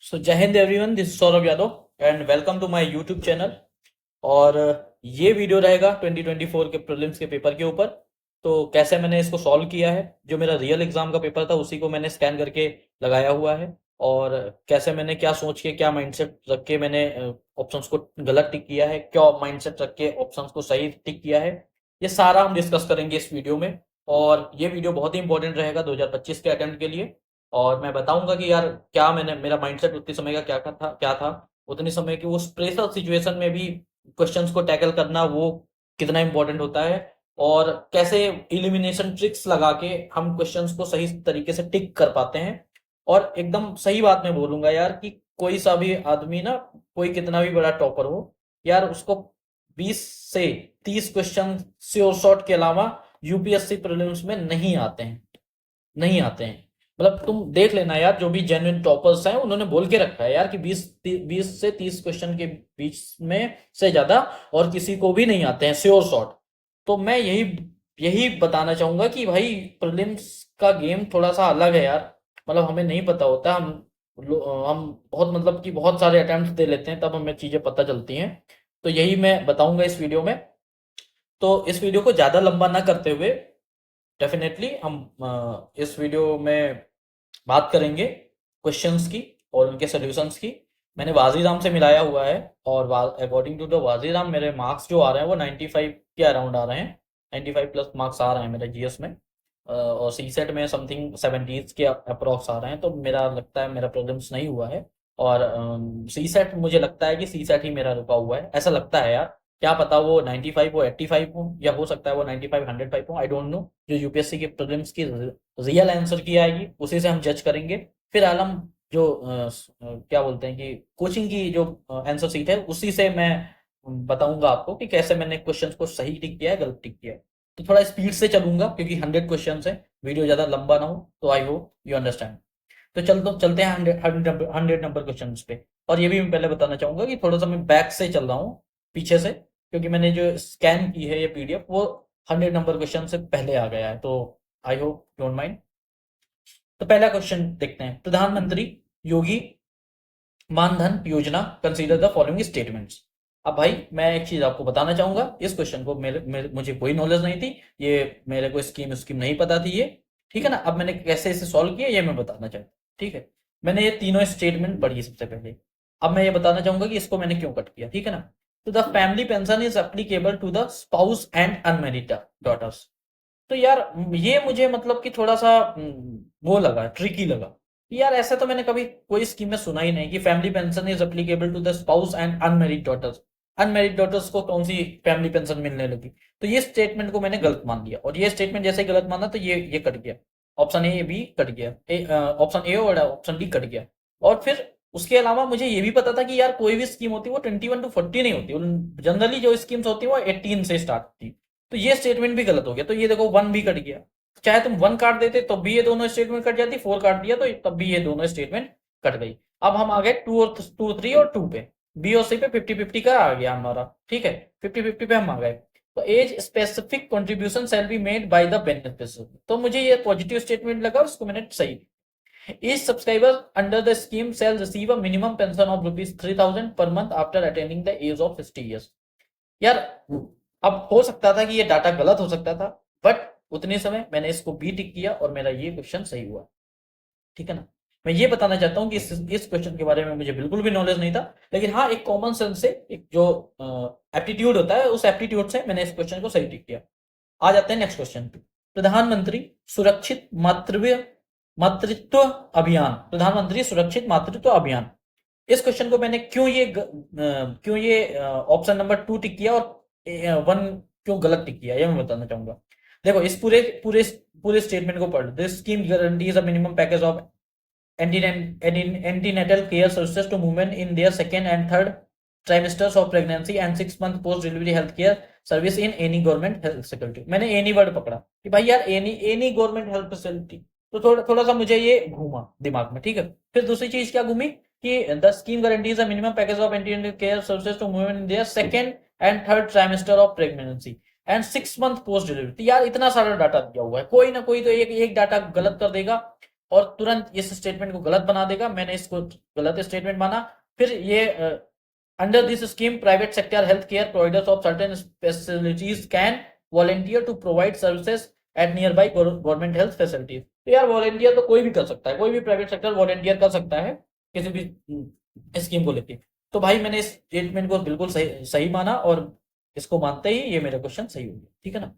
So Jai Hind everyone, this Saurabh Yadav and welcome to my YouTube channel. और ये video रहेगा 2024 के प्रीलिम्स के पेपर के ऊपर। तो कैसे मैंने इसको सॉल्व किया है, जो मेरा रियल एग्जाम का पेपर था उसी को मैंने स्कैन करके लगाया हुआ है। और कैसे मैंने क्या सोच के, क्या माइंडसेट रख के मैंने ऑप्शंस को गलत टिक किया है, क्या माइंडसेट रख के ऑप्शंस को सही टिक किया है, ये सारा हम डिस्कस करेंगे इस वीडियो में। और ये वीडियो बहुत ही इंपॉर्टेंट रहेगा 2025 के अटेम्प्ट के लिए। और मैं बताऊंगा कि यार क्या मैंने, मेरा माइंडसेट उतनी समय का क्या था उतनी समय की उस प्रेशर सिचुएशन में भी क्वेश्चंस को टैकल करना, वो कितना इंपॉर्टेंट होता है। और कैसे इलिमिनेशन ट्रिक्स लगा के हम क्वेश्चंस को सही तरीके से टिक कर पाते हैं। और एकदम सही बात मैं बोलूंगा यार कि कोई सा भी आदमी ना, कोई कितना भी बड़ा टॉपर हो यार, उसको 20 से 30 क्वेश्चन श्योर शॉट के अलावा यूपीएससी प्रीलिम्स में नहीं आते हैं, नहीं आते हैं। मतलब तुम देख लेना यार, जो भी जेन्युइन टॉपर्स हैं उन्होंने बोल के रखा है यार कि 20 से 30 क्वेश्चन के बीच में से ज्यादा और किसी को भी नहीं आते हैं श्योर शॉट। तो मैं यही यही बताना चाहूंगा कि भाई प्रीलिम्स का गेम थोड़ा सा अलग है यार। मतलब हमें नहीं पता होता, हम बहुत, मतलब कि बहुत सारे अटेम्प्ट दे लेते हैं तब हमें चीजें पता चलती हैं। तो यही मैं बताऊंगा इस वीडियो में। तो इस वीडियो को ज्यादा लंबा ना करते हुए डेफिनेटली हम इस वीडियो में बात करेंगे क्वेश्चंस की और उनके सॉल्यूशंस की। मैंने वाजीराम से मिलाया हुआ है और अकॉर्डिंग टू द वाजीराम मेरे मार्क्स जो आ रहे हैं वो 95 के अराउंड आ रहे हैं। 95 प्लस मार्क्स आ रहे हैं मेरे जीएस में। और सी सेट में समथिंग 70 के अप्रॉक्स आ रहे हैं। तो मेरा लगता है मेरा प्रीलिम्स नहीं हुआ है। और सी सेट मुझे लगता है कि सी सेट ही मेरा रुका हुआ है, ऐसा लगता है यार। क्या पता वो 95 हो, 85 हो, या हो सकता है वो 95 105 हो, आई डोंट नो। जो यूपीएससी के प्रीलिम्स की रियल आंसर की आएगी उसी से हम जज करेंगे। फिर आलम जो क्या बोलते हैं कि कोचिंग की जो आंसर सीट है उसी से मैं बताऊंगा आपको कि कैसे मैंने क्वेश्चंस को सही टिक किया है, गलत टिक किया है। तो थोड़ा स्पीड से चलूंगा क्योंकि 100 क्वेश्चन है, वीडियो ज्यादा लंबा ना हो। तो आई होप यू अंडरस्टैंड। तो चलते हैं 100 नंबर क्वेश्चन पे। और ये भी मैं पहले बताना चाहूंगा कि थोड़ा सा मैं बैक से चल रहा हूँ, पीछे से, क्योंकि मैंने जो स्कैन की है ये पीडीएफ वो 100 नंबर क्वेश्चन से पहले आ गया है। तो आई होप डोंट माइंड। तो पहला क्वेश्चन देखते हैं। प्रधानमंत्री योगी मानधन योजना कंसीडर द फॉलोइंग स्टेटमेंट्स। अब भाई मैं एक चीज आपको बताना चाहूंगा, इस क्वेश्चन को मुझे कोई नॉलेज नहीं थी। ये मेरे को स्कीम स्कीम नहीं पता थी ये, ठीक है ना। अब मैंने कैसे इसे सॉल्व किया ये मैं बताना चाहता हूँ, ठीक है। मैंने ये तीनों स्टेटमेंट पढ़ी सबसे पहले। अब मैं ये बताना चाहूंगा कि इसको मैंने क्यों कट किया, ठीक है ना। तो the family pension is applicable to the spouse and unmarried daughters. तो यार ये मुझे मतलब कि थोड़ा सा वो लगा, ट्रिकी लगा कि यार ऐसा तो मैंने कभी कोई स्कीम में सुना ही नहीं कि family pension is applicable to the spouse and unmarried daughters. Unmarried daughters को कौन सी फैमिली पेंशन मिलने लगी। तो ये स्टेटमेंट को मैंने गलत मान लिया और ये स्टेटमेंट जैसे ही गलत माना तो ये कट गया। ऑप्शन ए बी कट गया, ऑप्शन ए और ऑप्शन डी कट गया। और फिर उसके अलावा मुझे ये भी पता था कि यार कोई भी स्कीम होती है वो 21 to 40 नहीं होती, जनरली जो स्कीम्स होती है वो 18 से स्टार्ट होती है। तो ये स्टेटमेंट भी गलत हो गया। तो ये देखो 1 भी कट गया। चाहे तुम 1 काट देते तब भी ये दोनों स्टेटमेंट कट जाती, 4 काट दिया तो तब भी ये दोनों स्टेटमेंट कट गई। अब हम आ गए 2 3 और 2 पे। बी और सी पे 50-50 का आ गया हमारा, ठीक है। 50-50 पे हम आ गए। तो as specific contribution shall be made by the beneficiary, तो मुझे ये पॉजिटिव स्टेटमेंट लगा, उसको मैंने सही। Each subscriber under the scheme shall receive a minimum pension of ₹3,000 per month after attaining the age of 60 years। यार अब हो सकता था कि ये डाटा गलत हो सकता था, बट उतने समय मैंने इसको बी टिक किया और मेरा ये क्वेश्चन सही हुआ, ठीक है ना। मैं ये बताना चाहता हूँ कि इस क्वेश्चन के बारे में मुझे बिल्कुल भी नॉलेज नहीं था, लेकिन हाँ एक कॉमन सेंस से, एक जो एप्टीट्यूड होता है उस एप्टीट्यूड से मैंने इस क्वेश्चन को सही टिक किया। आ जाते हैं नेक्स्ट क्वेश्चन पे। प्रधानमंत्री सुरक्षित मातृत्व अभियान, प्रधानमंत्री सुरक्षित मातृत्व अभियान। इस क्वेश्चन को मैंने क्यों ये ऑप्शन नंबर 2 टिक किया और 1 क्यों गलत टिक किया, ये मैं बताना चाहूंगा। देखो इस पूरे पूरे पूरे स्टेटमेंट को पढ़। This scheme guarantees a minimum package of antenatal care services to women in their second and third trimesters of pregnancy and 6 month post delivery health care service in any government health facility। मैंने any word पकड़ा कि भाई यार any government health facility. तो थोड़ा थोड़ा सा मुझे ये घूमा दिमाग में, ठीक है। फिर दूसरी चीज क्या घूमी कि the scheme guarantees a minimum package of antenatal care services to women in their second and third trimester of pregnancy and 6 month post delivery. तो यार इतना सारा डाटा दिया हुआ है, कोई ना कोई तो एक डाटा गलत कर देगा और तुरंत इस स्टेटमेंट को गलत बना देगा। मैंने इसको गलत स्टेटमेंट माना। फिर ये under this scheme private sector health care providers of certain facilities can volunteer to provide services at nearby government health facilities. तो यार वॉलेंटियर तो कोई भी कर सकता है, कोई भी प्राइवेट सेक्टर वॉलेंटियर कर सकता है किसी भी स्कीम को लेके। तो भाई मैंने इस स्टेटमेंट को बिल्कुल सही सही माना और इसको मानते ही ये मेरा क्वेश्चन सही हो गया, ठीक है ना।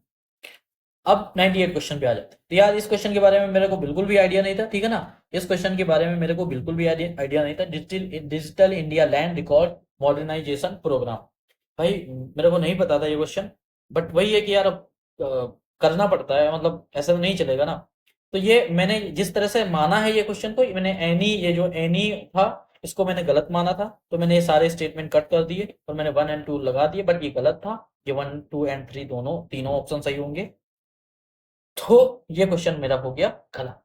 अब 98 क्वेश्चन पे आ जाते हैं। तो यार इस क्वेश्चन के बारे में मेरे को बिल्कुल भी आइडिया नहीं था, ठीक है ना। इस क्वेश्चन के बारे में मेरे को बिल्कुल भी आइडिया नहीं था। Digital India land record modernisation programme, भाई मेरे को नहीं पता था ये क्वेश्चन। बट वही है कि यार अब करना पड़ता है, मतलब ऐसा तो नहीं चलेगा ना। तो ये मैंने जिस तरह से माना है ये क्वेश्चन को, मैंने एनी, ये जो एनी था इसको मैंने गलत माना था। तो मैंने ये सारे स्टेटमेंट कट कर दिए और मैंने 1 एंड 2 लगा दिए, बट ये गलत था। ये 1, 2 एंड 3 दोनों तीनों ऑप्शन सही होंगे। तो ये क्वेश्चन मेरा हो गया गलत।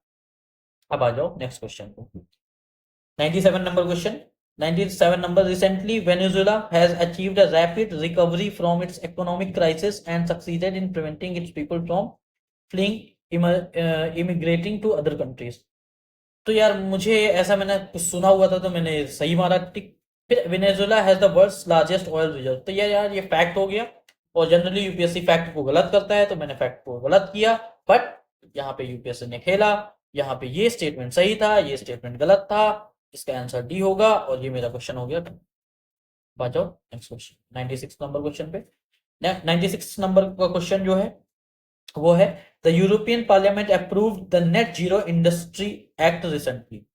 अब आ जाओ नेक्स्ट क्वेश्चन को। 97 number question. 97 number, recently Venezuela has achieved a rapid recovery from its economic crisis and succeeded in preventing its people from fleeing, immigrating to other countries। तो यार मुझे ऐसा मैंने कुछ सुना हुआ था तो मैंने सही मारा टिक। फिर Venezuela has the world's largest oil reserve. तो यार ये फैक्ट हो गया और जनरली यूपीएससी फैक्ट को गलत करता है, तो मैंने फैक्ट को गलत किया। बट यहाँ पे यूपीएससी ने खेला, यहाँ पे ये स्टेटमेंट सही था, ये स्टेटमेंट गलत था। इसका आंसर डी होगा और ये मेरा क्वेश्चन हो गया। बाजो नेक्स्ट क्वेश्चन 96 नंबर क्वेश्चन पे। 96 नंबर का क्वेश्चन जो है वो है, the European parliament approved the net zero industry act recently.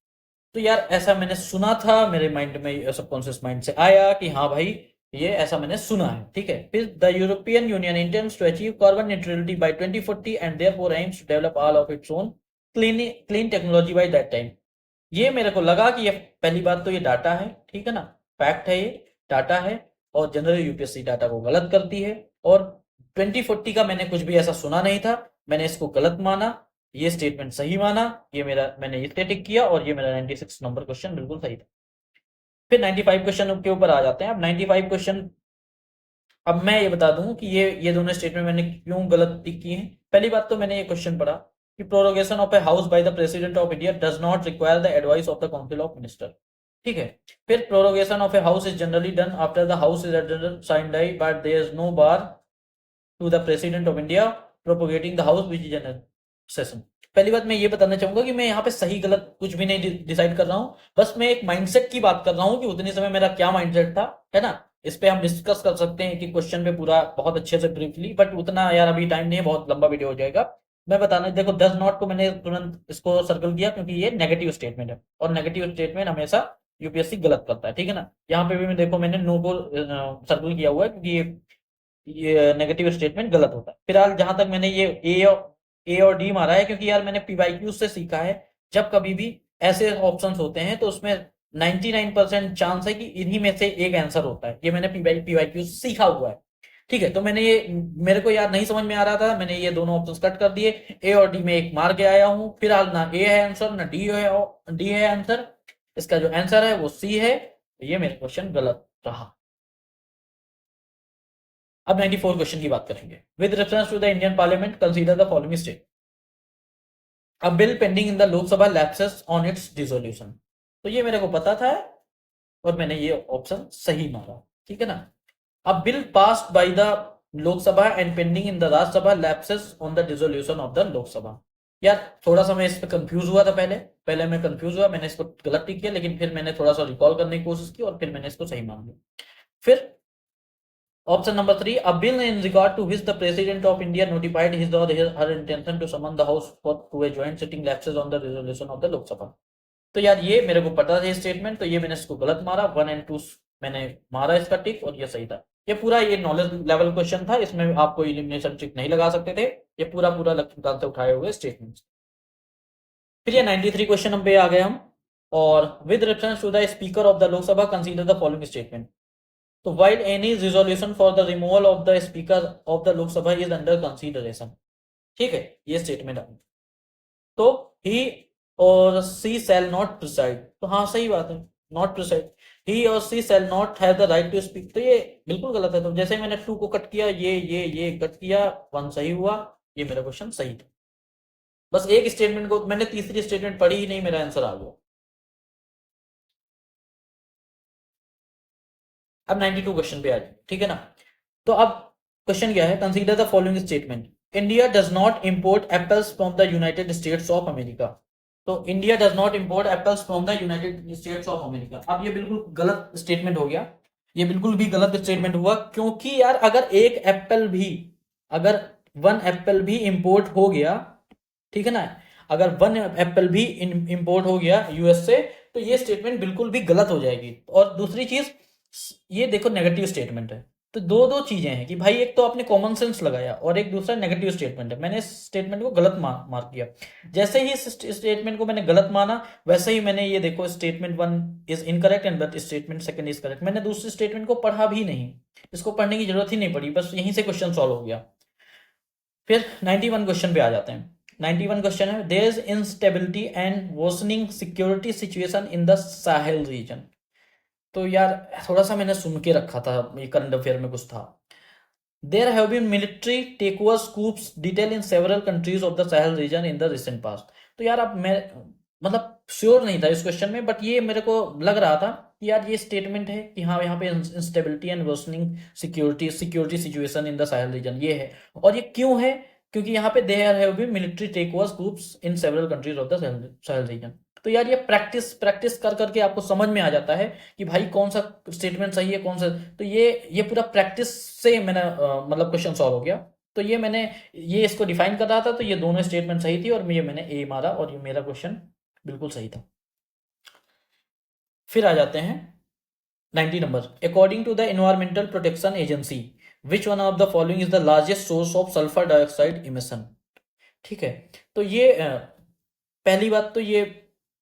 तो यार ऐसा मैंने सुना था, मेरे माइंड में सबकॉन्शियस माइंड से आया कि हाँ भाई ये ऐसा मैंने सुना है, ठीक है। फिर the European Union intends to achieve carbon neutrality by 2040 and therefore aims to develop all of its own clean technology by that time. ये मेरे को लगा कि ये पहली बात तो ये डाटा है, ठीक है ना, फैक्ट है, ये डाटा है और जनरली यूपीएससी डाटा को गलत करती है। और 2040 का मैंने कुछ भी ऐसा सुना नहीं था, मैंने इसको गलत माना, ये स्टेटमेंट सही माना, ये मेरा मैंने इससे टिक किया और ये मेरा 96 नंबर क्वेश्चन बिल्कुल सही था। फिर 95 क्वेश्चन के ऊपर आ जाते हैं। अब 95 क्वेश्चन, अब मैं ये बता दूं कि ये दोनों स्टेटमेंट मैंने क्यों गलत टिक किए हैं। पहली बात तो मैंने ये क्वेश्चन पढ़ा कि prorogation of a house by the president of India does not require the advice of the council of minister, ठीक है। फिर prorogation of a house is generally done after the house is signed but there is no bar to the president of India propagating the house which is in session. पहली बात मैं ये बताना चाहूंगा कि मैं यहाँ पे सही गलत कुछ भी नहीं डिसाइड कर रहा हूँ, बस मैं एक माइंडसेट की बात कर रहा हूँ कि उतने समय मेरा क्या माइंडसेट था, है ना। इस पे हम डिस्कस कर सकते हैं कि क्वेश्चन पे पूरा बहुत अच्छे से ब्रीफली, बट उतना यार अभी टाइम नहीं है, बहुत लंबा वीडियो हो जाएगा। मैं बताना, देखो 10 नॉट को मैंने तुरंत इसको सर्कल किया क्योंकि ये नेगेटिव स्टेटमेंट है और नेगेटिव स्टेटमेंट हमेशा यूपीएससी गलत करता है, ठीक है ना। यहाँ पे भी मैं देखो मैंने नो को सर्कल किया हुआ है क्योंकि ये नेगेटिव स्टेटमेंट गलत होता है। फिलहाल जहां तक मैंने ये ए और डी मारा है क्योंकि यार मैंने पीवाईक्यू से सीखा है, जब कभी भी ऐसे ऑप्शंस होते हैं तो उसमें 99% चांस है कि इन्हीं में से एक आंसर होता है। ये मैंने पीवाईक्यू से सीखा हुआ है, ठीक है। तो मैंने ये, मेरे को यार नहीं समझ में आ रहा था, मैंने ये दोनों ऑप्शंस कट कर दिए, ए और डी में एक मार के आया हूं। फिलहाल ना ए है आंसर ना डी है आंसर, इसका जो आंसर है वो सी है। ये मेरा क्वेश्चन गलत रहा। अब 94 क्वेश्चन की बात करेंगे। With reference to the Indian parliament consider the following state, a bill pending in the Lok Sabha lapses on its dissolution. तो ये मेरे को पता था और मैंने ये ऑप्शन सही मारा, ठीक है ना। अ bill passed by the Lok Sabha and pending in the Rajya Sabha lapses on the dissolution of the Lok Sabha. यार थोड़ा सा मैं इस पे कंफ्यूज हुआ था, पहले मैं कंफ्यूज हुआ, मैंने इसको गलत टिक किया, लेकिन फिर मैंने थोड़ा सा रिकॉल करने की कोशिश की और फिर मैंने इसको सही मान लिया। फिर option number 3, a bill in regard to which the President of India notified his or her intention to summon the House for to a joint sitting lapses on the resolution of the Lok Sabha। तो यार ये मेरे को पता था statement, तो ये मैंने इसको गलत मारा, 1 एंड 2 मैंने मारा इसका टिक और ये सही था। ये पूरा ये नॉलेज लेवल क्वेश्चन था, इसमें आप कोई एलिमिनेशन ट्रिक नहीं लगा सकते थे, ये पूरा लक्ष्मीकांत से उठाए हुए स्टेटमेंट। फिर ये 93 क्वेश्चन पे आ गए हम, और with reference to the speaker of the Lok Sabha consider the following statement. तो while any resolution for the removal of the speaker of the Lok Sabha is under consideration, ठीक है, ये स्टेटमेंट है। तो he or she shall not preside, तो हाँ सही बात है, not preside, he or she shall not have the right to speak, तो ये बिल्कुल गलत है। तो जैसे मैंने 2 को कट किया, ये कट किया, 1 सही हुआ, ये मेरा क्वेश्चन सही था। बस एक स्टेटमेंट को मैंने तीसरी स्टेटमेंट पढ़ी ही नहीं, मेरा आंसर आ गया। अब 92 क्वेश्चन पे आ जाए, ठीक है ना। तो अब क्वेश्चन क्या है, consider the following statement, India does not import apples from the United States of America. तो India does not import apples from the United States of America. अब ये बिल्कुल गलत स्टेटमेंट हो गया, ये बिल्कुल भी गलत स्टेटमेंट हुआ, क्योंकि यार अगर एक एप्पल भी, अगर वन एप्पल भी इंपोर्ट हो गया, ठीक है ना, अगर वन एप्पल भी इंपोर्ट हो गया यूएस से, तो ये स्टेटमेंट बिल्कुल भी गलत हो जाएगी। और दूसरी चीज, ये देखो नेगेटिव स्टेटमेंट है, तो दो दो चीजें हैं कि भाई एक तो आपने कॉमन सेंस लगाया और एक दूसरा नेगेटिव स्टेटमेंट है। मैंने इस स्टेटमेंट को गलत मार्क किया। जैसे ही इस स्टेटमेंट को मैंने गलत माना, वैसे ही मैंने ये देखो statement one is incorrect and but statement second is correct. मैंने दूसरी स्टेटमेंट को पढ़ा भी नहीं, इसको पढ़ने की जरूरत ही नहीं पड़ी, बस यहीं से क्वेश्चन सॉल्व हो गया। फिर 91 क्वेश्चन पे आ जाते हैं। 91 क्वेश्चन है, there is instability and worsening security situation in the Sahel region. तो यार थोड़ा सा मैंने सुन के रखा था, ये करंट अफेयर में कुछ था। There have been military takeover coups d'etat in several countries of the Sahel region in the recent past. तो यार अब मैं मतलब श्योर नहीं था इस क्वेश्चन में, बट ये मेरे को लग रहा था कि यार ये स्टेटमेंट है कि हाँ यहाँ पे instability and worsening security situation in the Sahel region ये है। और ये क्यों है, क्योंकि यहाँ पे there have been military takeover groups in several countries of the Sahel region. तो यार ये प्रैक्टिस प्रैक्टिस कर करके आपको समझ में आ जाता है कि भाई कौन सा स्टेटमेंट सही है कौन सा। तो ये पूरा प्रैक्टिस से मैंने मतलब क्वेश्चन सॉल्व हो गया। तो ये मैंने ये इसको डिफाइन कर रहा था, तो ये दोनों स्टेटमेंट सही थी और ये मैंने ए मारा और ये मेरा क्वेश्चन बिल्कुल सही था। फिर आ जाते हैं 90 number, according to the Environmental Protection Agency which one of the following is the largest source of sulphur dioxide emission. ठीक है, तो ये पहली बात तो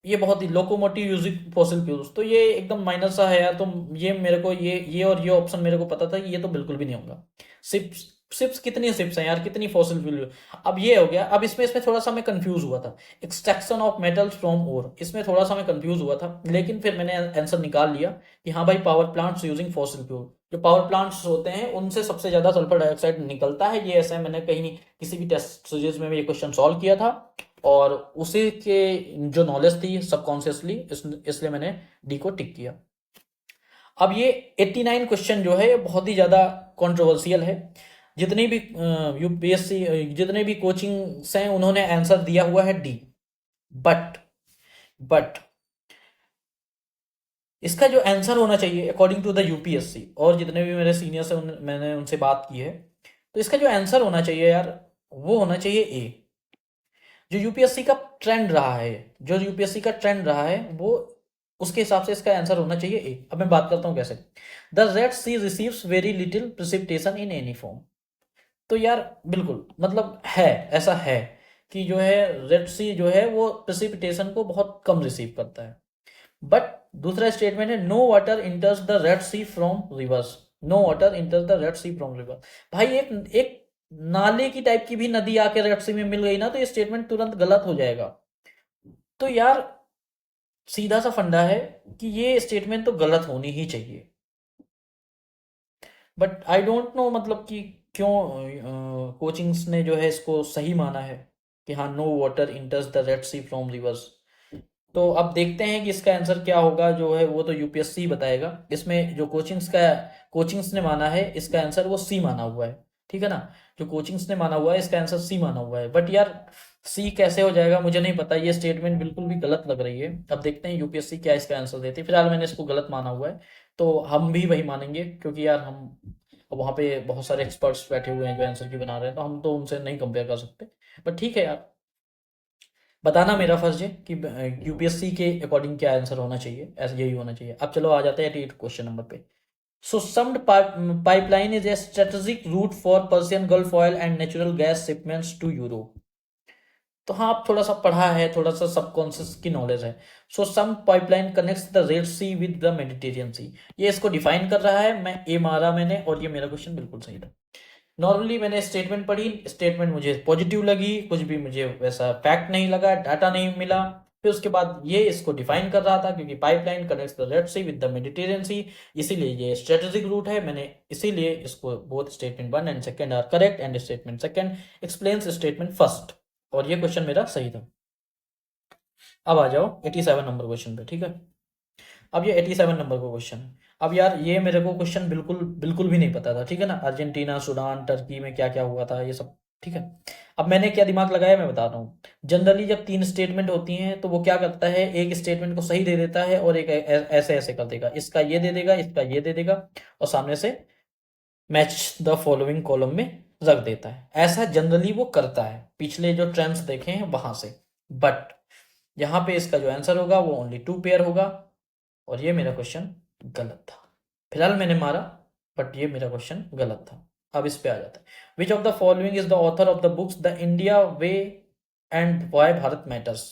ये बहुत ही लोकोमोटिव यूजिंग फॉसिल फ्यूल्स, तो ये एकदम माइनर सा है यार। तो ये मेरे को ये और ये ऑप्शन मेरे को पता था कि ये तो बिल्कुल भी नहीं होगा। शिप्स शिप्स कितनी शिप्स हैं यार, कितनी फॉसिल फ्यूल। अब ये हो गया। अब इसमें थोड़ा सा मैं कंफ्यूज हुआ था, एक्सट्रैक्शन ऑफ मेटल्स फ्रॉम ओर, इसमें थोड़ा सा मैं कंफ्यूज हुआ था, लेकिन फिर मैंने आंसर निकाल लिया कि हाँ भाई power plants using fossil fuel, जो पावर प्लांट्स होते हैं उनसे सबसे ज्यादा सल्फर डाइऑक्साइड निकलता है। ये ऐसा मैंने कहीं किसी भी टेस्ट सीरीज में ये क्वेश्चन सॉल्व किया था और उसी के जो नॉलेज थी सबकॉन्शियसली, इसलिए मैंने डी को टिक किया। अब ये 89 क्वेश्चन जो है ये बहुत ही ज्यादा कंट्रोवर्शियल है। जितनी भी यूपीएससी जितने भी कोचिंग हैं उन्होंने आंसर दिया हुआ है डी, बट इसका जो आंसर होना चाहिए अकॉर्डिंग टू द यूपीएससी, और जितने भी मेरे सीनियर्स हैं मैंने उनसे बात की है, तो इसका जो आंसर होना चाहिए यार वो होना चाहिए ए। जो यूपीएससी का ट्रेंड रहा है, जो यूपीएससी का ट्रेंड रहा है वो उसके हिसाब से इसका आंसर होना चाहिए ए। अब मैं बात करता हूं कैसे। The Red Sea receives very little precipitation in any form. तो यार बिल्कुल मतलब है, ऐसा है कि जो है रेड सी जो है वो प्रिसिपिटेशन को बहुत कम रिसीव करता है। बट दूसरा स्टेटमेंट है no water enters the Red Sea from rivers, no water enters the Red Sea from rivers. भाई एक नाले की टाइप की भी नदी आके रेड सी में मिल गई ना, तो ये स्टेटमेंट तुरंत गलत हो जाएगा। तो यार सीधा सा फंडा है कि ये स्टेटमेंट तो गलत होनी ही चाहिए। बट आई डोंट नो मतलब कि क्यों कोचिंग्स ने जो है इसको सही माना है कि हाँ no water enters the Red Sea from rivers. तो अब देखते हैं कि इसका आंसर क्या होगा, जो है वो तो यूपीएससी बताएगा। इसमें जो कोचिंग्स ने माना है इसका आंसर वो सी माना हुआ है, ठीक है ना। जो कोचिंग्स ने माना हुआ है इसका आंसर सी माना हुआ है, बट यार सी कैसे हो जाएगा मुझे नहीं पता। ये स्टेटमेंट बिल्कुल भी गलत लग रही है। अब देखते हैं यूपीएससी क्या इसका आंसर देती है। फिलहाल मैंने इसको गलत माना हुआ है, तो हम भी वही मानेंगे, क्योंकि यार हम वहाँ पे बहुत सारे एक्सपर्ट्स बैठे हुए हैं जो आंसर की बना रहे हैं, तो हम तो उनसे नहीं कंपेयर कर सकते। बट ठीक है यार, बताना मेरा फर्ज है कि यूपीएससी के अकॉर्डिंग क्या आंसर होना चाहिए, ऐसा यही होना चाहिए। अब चलो आ जाते हैं 88 क्वेश्चन नंबर पे। So Sumed pipeline is a strategic route for Persian Gulf oil and natural gas shipments to Europe. तो हाँ आप थोड़ा सा पढ़ा है, थोड़ा सा सबकॉन्शियस की नॉलेज है। So Sumed pipeline connects the Red Sea with the Mediterranean Sea, ये इसको डिफाइन कर रहा है। मैं ए मारा मैंने और ये मेरा क्वेश्चन बिल्कुल सही था। नॉर्मली मैंने स्टेटमेंट पढ़ी, स्टेटमेंट मुझे पॉजिटिव लगी, कुछ भी मुझे वैसा फैक्ट नहीं लगा, डाटा नहीं मिला। फिर उसके बाद ये इसको डिफाइन कर रहा था क्योंकि pipeline connects the Red Sea with the Mediterranean Sea, इसीलिए ये स्ट्रेटेजिक रूट है। मैंने इसीलिए इसको both statement 1 and 2 are correct and statement 2 explains statement first. और ये क्वेश्चन मेरा सही था। अब आ जाओ 87 नंबर क्वेश्चन पे, ठीक है। अब ये 87 नंबर का क्वेश्चन है। अब यार ये मेरे को क्वेश्चन बिल्कुल बिल्कुल भी नहीं पता था, ठीक है ना। अर्जेंटीना, सूडान, टर्की में क्या क्या हुआ था ये सब, ठीक है। अब मैंने क्या दिमाग लगाया मैं बता रहा हूँ। जनरली जब 3 स्टेटमेंट होती हैं तो वो क्या करता है, एक स्टेटमेंट को सही दे देता है और एक ऐसे ऐसे कर देगा, इसका ये दे देगा, इसका ये दे देगा, और सामने से मैच द फॉलोइंग कॉलम में रख देता है। ऐसा जनरली वो करता है, पिछले जो ट्रेंड्स देखे हैं वहां से। बट यहाँ पे इसका जो आंसर होगा वो ओनली 2 पेयर होगा, और ये मेरा क्वेश्चन गलत था। फिलहाल मैंने मारा, बट ये मेरा क्वेश्चन गलत था। अब इस पे आ जाता है, which of the following is the author of the books the India way and why Bharat matters.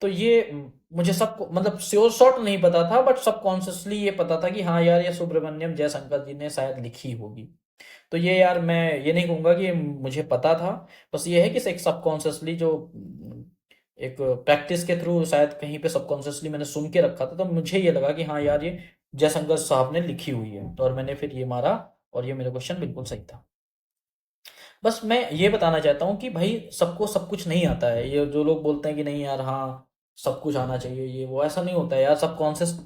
तो ये मुझे सब मतलब श्योर शॉर्ट नहीं पता था, बट सबकॉन्शियसली ये पता था कि हाँ यार ये सुब्रमण्यम जयशंकर जी ने शायद लिखी होगी। तो ये यार मैं ये नहीं कहूंगा कि मुझे पता था, बस ये है कि एक सबकॉन्शियसली जो एक प्रैक्टिस के थ्रू शायद कहीं पे सबकॉन्शियसली मैंने सुन के रखा था, तो मुझे ये लगा कि हाँ यार ये जयशंकर साहब ने लिखी हुई है, तो और मैंने फिर ये मारा, और ये मेरा क्वेश्चन बिल्कुल सही था। बस मैं ये बताना चाहता हूँ कि भाई सबको सब कुछ नहीं आता है। ये जो लोग बोलते हैं कि नहीं यार हाँ सब कुछ आना चाहिए, ये वो, ऐसा नहीं होता है यार। सबकॉन्शियस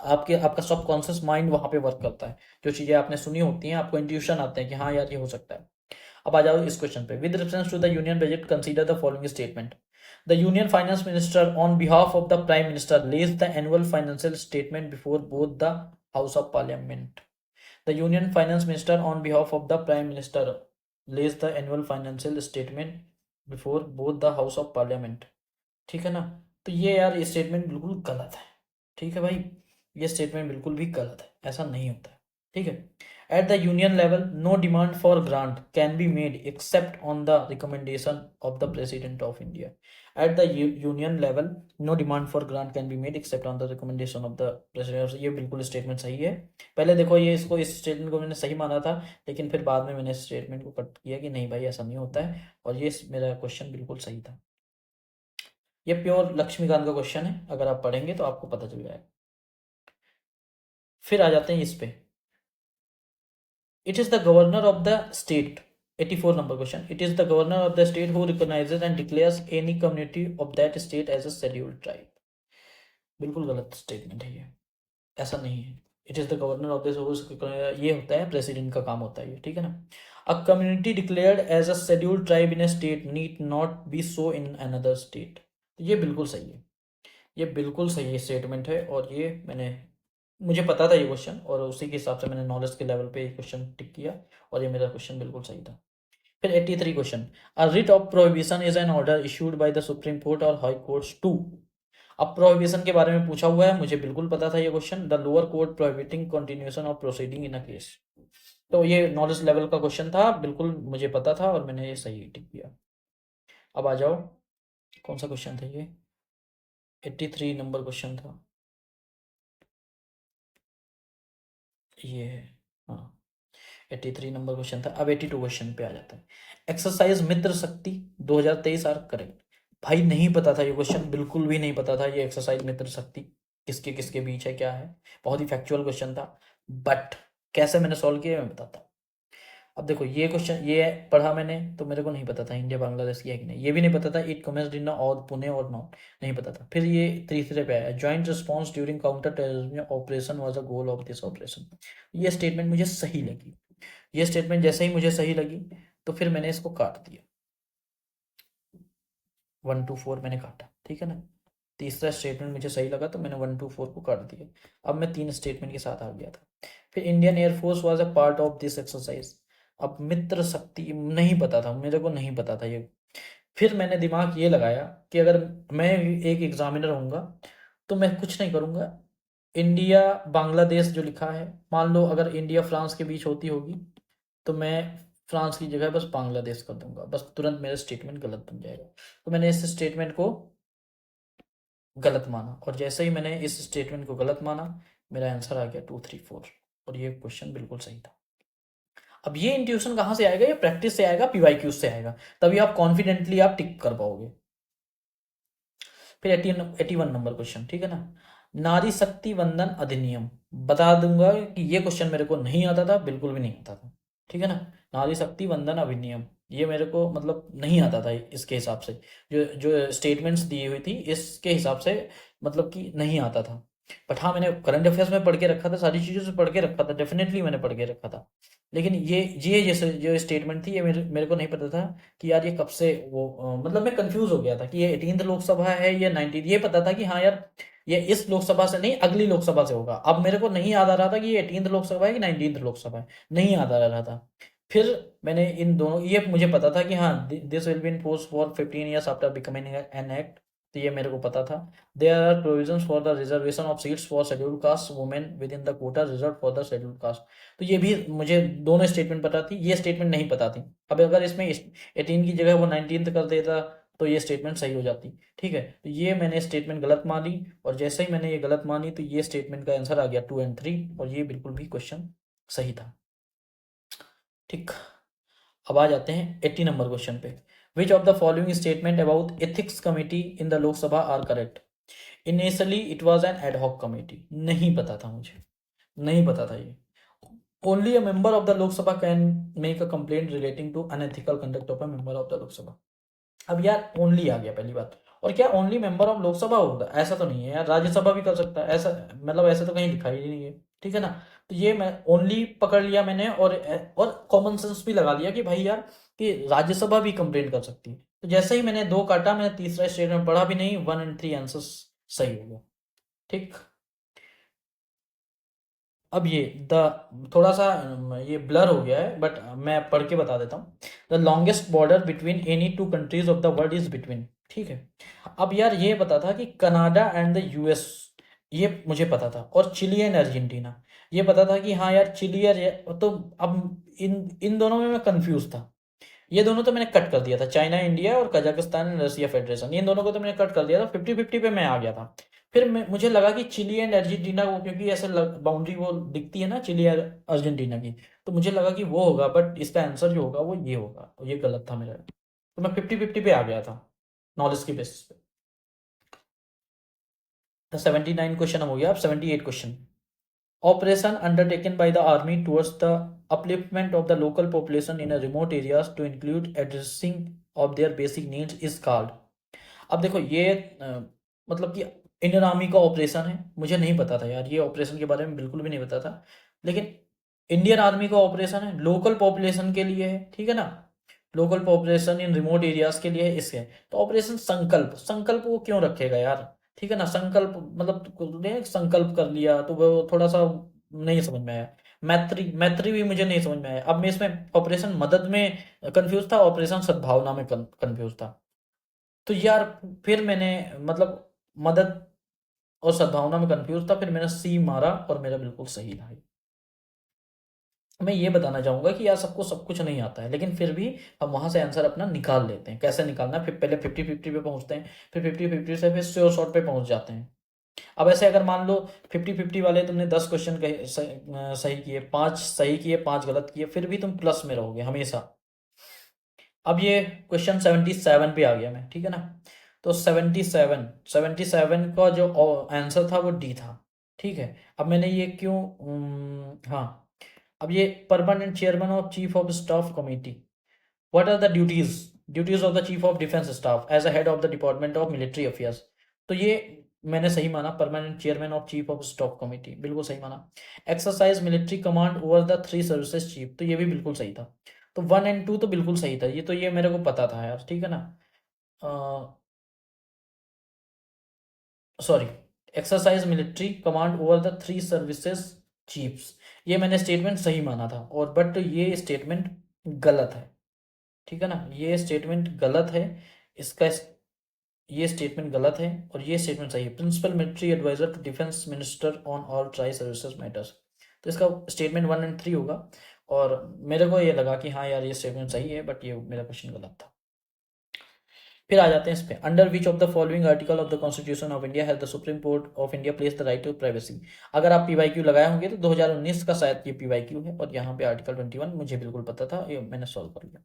आपका सबकॉन्शियस माइंड वहां पे वर्क करता है। जो चीजें आपने सुनी होती हैं आपको इंट्यूशन आते हैं कि हाँ यार ये हो सकता है। अब आ जाओ इस क्वेश्चन पे, with reference to the union budget consider the following statement. The union finance minister on behalf of the prime minister lays the annual financial statement before both the house of parliament. The Union Finance Minister on behalf of the Prime Minister lays the annual financial statement before both the House of Parliament। ठीक है ना। तो ये यार ये statement बिल्कुल गलत है, ठीक है भाई। ये स्टेटमेंट बिल्कुल भी गलत है, ऐसा नहीं होता है, ठीक है। At the union level no demand for grant can be made except on the recommendation of the president of India. At the union level no demand for grant can be made except on the recommendation of the president. ये बिल्कुल statement सही है। पहले देखो ये इसको इस statement को मैंने सही माना था, लेकिन फिर बाद में मैंने इस स्टेटमेंट को कट किया कि नहीं भाई ऐसा नहीं होता है, और ये मेरा क्वेश्चन बिल्कुल सही था। ये प्योर लक्ष्मीकांत का क्वेश्चन है, अगर आप पढ़ेंगे तो आपको पता चल जाएगा। फिर आ जाते हैं इस पे, it is the governor of the state. 84 number question, it is the governor of the state who recognises and declares any community of that state as a scheduled tribe. बिल्कुल गलत स्टेटमेंट है ये, ऐसा नहीं है। It is the governor of this, ये होता है प्रेसिडेंट का काम होता है ये, ठीक है ना। A community declared as a scheduled tribe in a state need not be so in another state. ये बिल्कुल सही है, ये बिल्कुल सही स्टेटमेंट है, और ये मुझे पता था ये क्वेश्चन, और उसी के हिसाब से मैंने नॉलेज के लेवल पे ये क्वेश्चन टिक किया, और ये मेरा क्वेश्चन बिल्कुल सही था। फिर 83 question, a writ of prohibition is an order issued by the supreme court और हाई कोर्ट्स टू। अब प्रोहिबिशन के बारे में पूछा हुआ है, मुझे बिल्कुल पता था ये question, the lower court prohibiting continuation of proceeding in a case. तो ये नॉलेज लेवल का क्वेश्चन था, बिल्कुल मुझे पता था, और मैंने ये सही टिक किया। अब आ जाओ, कौन सा क्वेश्चन था ये, 83 नंबर क्वेश्चन था ये है, हाँ 83 नंबर क्वेश्चन था। अब 82 क्वेश्चन पे आ जाता है, एक्सरसाइज मित्र शक्ति 2023 आर करेक्ट। भाई नहीं पता था ये क्वेश्चन, बिल्कुल भी नहीं पता था ये एक्सरसाइज मित्र शक्ति किसके किसके बीच है क्या है। बहुत ही फैक्चुअल क्वेश्चन था, बट कैसे मैंने सॉल्व किया मैं बताता हूँ। अब देखो ये क्वेश्चन ये पढ़ा मैंने, तो मेरे को नहीं पता था इंडिया बांग्लादेश की है कि नहीं, ये भी नहीं पता था इट कमेंस्ड इन और पुणे और नॉट, नहीं पता था। फिर ये तीसरे पे आया, joint response during counter terrorism operation was a goal of this operation. ये स्टेटमेंट मुझे सही लगी। ये स्टेटमेंट जैसे ही मुझे सही लगी, तो फिर मैंने इसको काट दिया, 1 to 4 मैंने काटा, ठीक है ना। तीसरा स्टेटमेंट मुझे सही लगा, तो मैंने 1 to 4 को काट दिया। अब मैं 3 स्टेटमेंट के साथ आ गया था। फिर Indian air force was a part of this exercise. अब मित्र शक्ति नहीं पता था, मेरे को नहीं पता था ये। फिर मैंने दिमाग ये लगाया कि अगर मैं एक एग्जामिनर होऊंगा तो मैं कुछ नहीं करूंगा, इंडिया बांग्लादेश जो लिखा है, मान लो अगर इंडिया फ्रांस के बीच होती होगी, तो मैं फ्रांस की जगह बस बांग्लादेश कर दूंगा, बस तुरंत मेरा स्टेटमेंट गलत बन जाएगा। तो मैंने इस स्टेटमेंट को गलत माना, और जैसे ही मैंने इस स्टेटमेंट को गलत माना, मेरा आंसर आ गया 234, और ये क्वेश्चन बिल्कुल सही था। अब ये इंट्यूशन कहाँ से आएगा, ये प्रैक्टिस से आएगा, पीवाईक्यू से आएगा, तभी आप कॉन्फिडेंटली आप टिक कर पाओगे। फिर 81 नंबर क्वेश्चन, ठीक है ना। नारी शक्ति वंदन अधिनियम, बता दूंगा कि ये क्वेश्चन मेरे को नहीं आता था, बिल्कुल भी नहीं आता था, ठीक है ना। नारी शक्ति वंदन अधिनियम ये मेरे को मतलब नहीं आता था इसके हिसाब से, जो जो स्टेटमेंट्स दी हुई थी इसके हिसाब से मतलब कि नहीं आता था। बट हाँ, मैंने करंट अफेयर्स में पढ़ के रखा था, सारी चीज़ों से पढ़ के रखा था, डेफिनेटली मैंने पढ़ के रखा था। लेकिन ये जैसे जो स्टेटमेंट थी ये मेरे मेरे को नहीं पता था कि यार ये कब से वो मतलब मैं कंफ्यूज हो गया था कि ये 18th लोकसभा है या 19th। ये पता था कि हाँ यार ये इस लोकसभा से नहीं अगली लोकसभा से होगा। अब मेरे को नहीं याद आ रहा था कि ये 18th लोकसभा है कि 19th लोकसभा है, नहीं याद आ रहा था। फिर मैंने इन दोनों, ये मुझे पता था कि हाँ this will be in force for 15 years after becoming an act, तो ये मेरे को पता था। There are provisions for the reservation of seats for scheduled caste women within the quota reserve for the scheduled caste, तो ये भी मुझे दोनों स्टेटमेंट पता थी, ये स्टेटमेंट नहीं पता थी। अब अगर इसमें 18 की जगह वो 19th कर देता तो ये स्टेटमेंट सही हो जाती। ठीक है, तो ये मैंने स्टेटमेंट गलत मानी, और जैसे ही मैंने ये गलत मानी तो ये स्टेटमेंट का आंसर आ गया 2 और 3, और ये बिल्कुल भी क्वेश्चन सही था। ठीक, अब आ जाते हैं 80 नंबर क्वेश्चन पे। Which of the following statement about ethics committee in the Lok Sabha are correct? Initially it was an ad hoc committee, नहीं पता था मुझे, नहीं पता था ये। Only a member of the Lok Sabha can make a complaint relating to unethical conduct of a member of the Lok Sabha. अब यार ओनली आ गया पहली बात, और क्या ओनली मेंबर ऑफ लोकसभा होगा? ऐसा तो नहीं है यार, राज्यसभा भी कर सकता है, ऐसा मतलब ऐसा तो कहीं दिखाई ही नहीं है। ठीक है ना, तो ये मैं ओनली पकड़ लिया मैंने, और कॉमन सेंस भी लगा लिया कि भाई यार कि राज्यसभा भी कंप्लेंट कर सकती है। तो जैसे ही मैंने दो काटा, मैंने तीसरा स्टेटमेंट पढ़ा भी नहीं, 1 और 3 आंसर्स सही हो गया। ठीक, अब ये द थोड़ा सा ये ब्लर हो गया है, बट मैं पढ़ के बता देता हूँ। The longest border between any two countries of the world is between. ठीक है, अब यार ये पता था कि कनाडा एंड द यूएस, ये मुझे पता था, और चिली एंड अर्जेंटीना, ये पता था कि हाँ यार चिली और तो अब इन इन दोनों में मैं कंफ्यूज था। ये दोनों तो मैंने कट कर दिया था, चाइना इंडिया और कजाकिस्तान एंड रसिया फेडरेशन, इन दोनों को तो मैंने कट कर दिया था, 50-50 पे मैं आ गया था। फिर मुझे लगा कि चिली एंड अर्जेंटीना को, क्योंकि ऐसे बाउंड्री वो दिखती है ना चिली और अर्जेंटीना की, तो मुझे लगा कि वो होगा, बट इसका आंसर जो होगा वो ये होगा, तो ये गलत था मेरा। तो मैं 50-50 पे आ गया था नॉलेज की बेसिस पे। तो 79 क्वेश्चन हो गया, अब 78 question. Operation undertaken by the army towards the upliftment of the local population in a remote areas to include addressing of their basic needs is called। अब देखो ये मतलब कि इंडियन आर्मी का ऑपरेशन है, मुझे नहीं पता था यार, ये ऑपरेशन के बारे में बिल्कुल भी नहीं पता था। लेकिन इंडियन आर्मी का ऑपरेशन है, लोकल पॉपुलेशन के लिए है, ठीक है ना, local population in remote areas के लिए है, इसके। तो ऑपरेशन संकल्प, संकल्प वो क्यों रखेगा यार? ठीक है ना, संकल्प मतलब तुमने संकल्प कर लिया तो वो थोड़ा सा नहीं समझ में आया। मैत्री, मैत्री भी मुझे नहीं समझ में आया। अब मैं इसमें ऑपरेशन मदद में कंफ्यूज था, ऑपरेशन सद्भावना में कंफ्यूज था। तो यार फिर मैंने मतलब मदद और सद्भावना में कंफ्यूज था, फिर मैंने सी मारा और मेरा बिल्कुल सही था। मैं ये बताना चाहूंगा कि यार सबको सब कुछ नहीं आता है, लेकिन फिर भी हम वहां से आंसर अपना निकाल लेते हैं। कैसे निकालना है, फिर पहले 50-50 पे पहुंचते हैं, फिर 50-50 से फिर श्योर शॉर्ट पे पहुंच जाते हैं। अब ऐसे अगर मान लो 50-50 वाले तुमने 10 क्वेश्चन सही किए, 5 सही किए, 5 गलत किए, फिर भी तुम प्लस में रहोगे हमेशा। अब ये क्वेश्चन 77 पे आ गया मैं, ठीक है ना, तो 77 का जो आंसर था वो डी था। ठीक है, अब मैंने ये क्यों हाँ, अब ये permanent chairman of chief of staff committee, what are the duties of the chief of defence staff as a head of the department of military affairs, तो ये मैंने सही माना, permanent chairman of chief of staff committee, बिल्कुल सही माना। Exercise military command over the 3 services chief, तो ये भी बिल्कुल सही था। तो 1 और 2 तो बिल्कुल सही था, ये तो ये मेरे को पता था यार, ठीक है ना। Sorry, exercise military command over the 3 services chiefs, ये मैंने स्टेटमेंट सही माना था, और बट ये स्टेटमेंट गलत है। ठीक है ना, ये स्टेटमेंट गलत है, इसका ये स्टेटमेंट गलत है और ये स्टेटमेंट सही है। Principal military adviser to defence minister on all tri services matters, तो इसका स्टेटमेंट 1 और 3 होगा। और मेरे को ये लगा कि हाँ यार ये स्टेटमेंट सही है, बट ये मेरा क्वेश्चन गलत था। फिर आ जाते हैं इस पे, under which of the following article of the constitution of India has the supreme court of India place the right to privacy. अगर आप पीवाईक्यू लगाए होंगे तो 2019 का शायद ये पीवाईक्यू है, और यहाँ पे आर्टिकल 21 मुझे बिल्कुल पता था, ये मैंने सॉल्व कर लिया।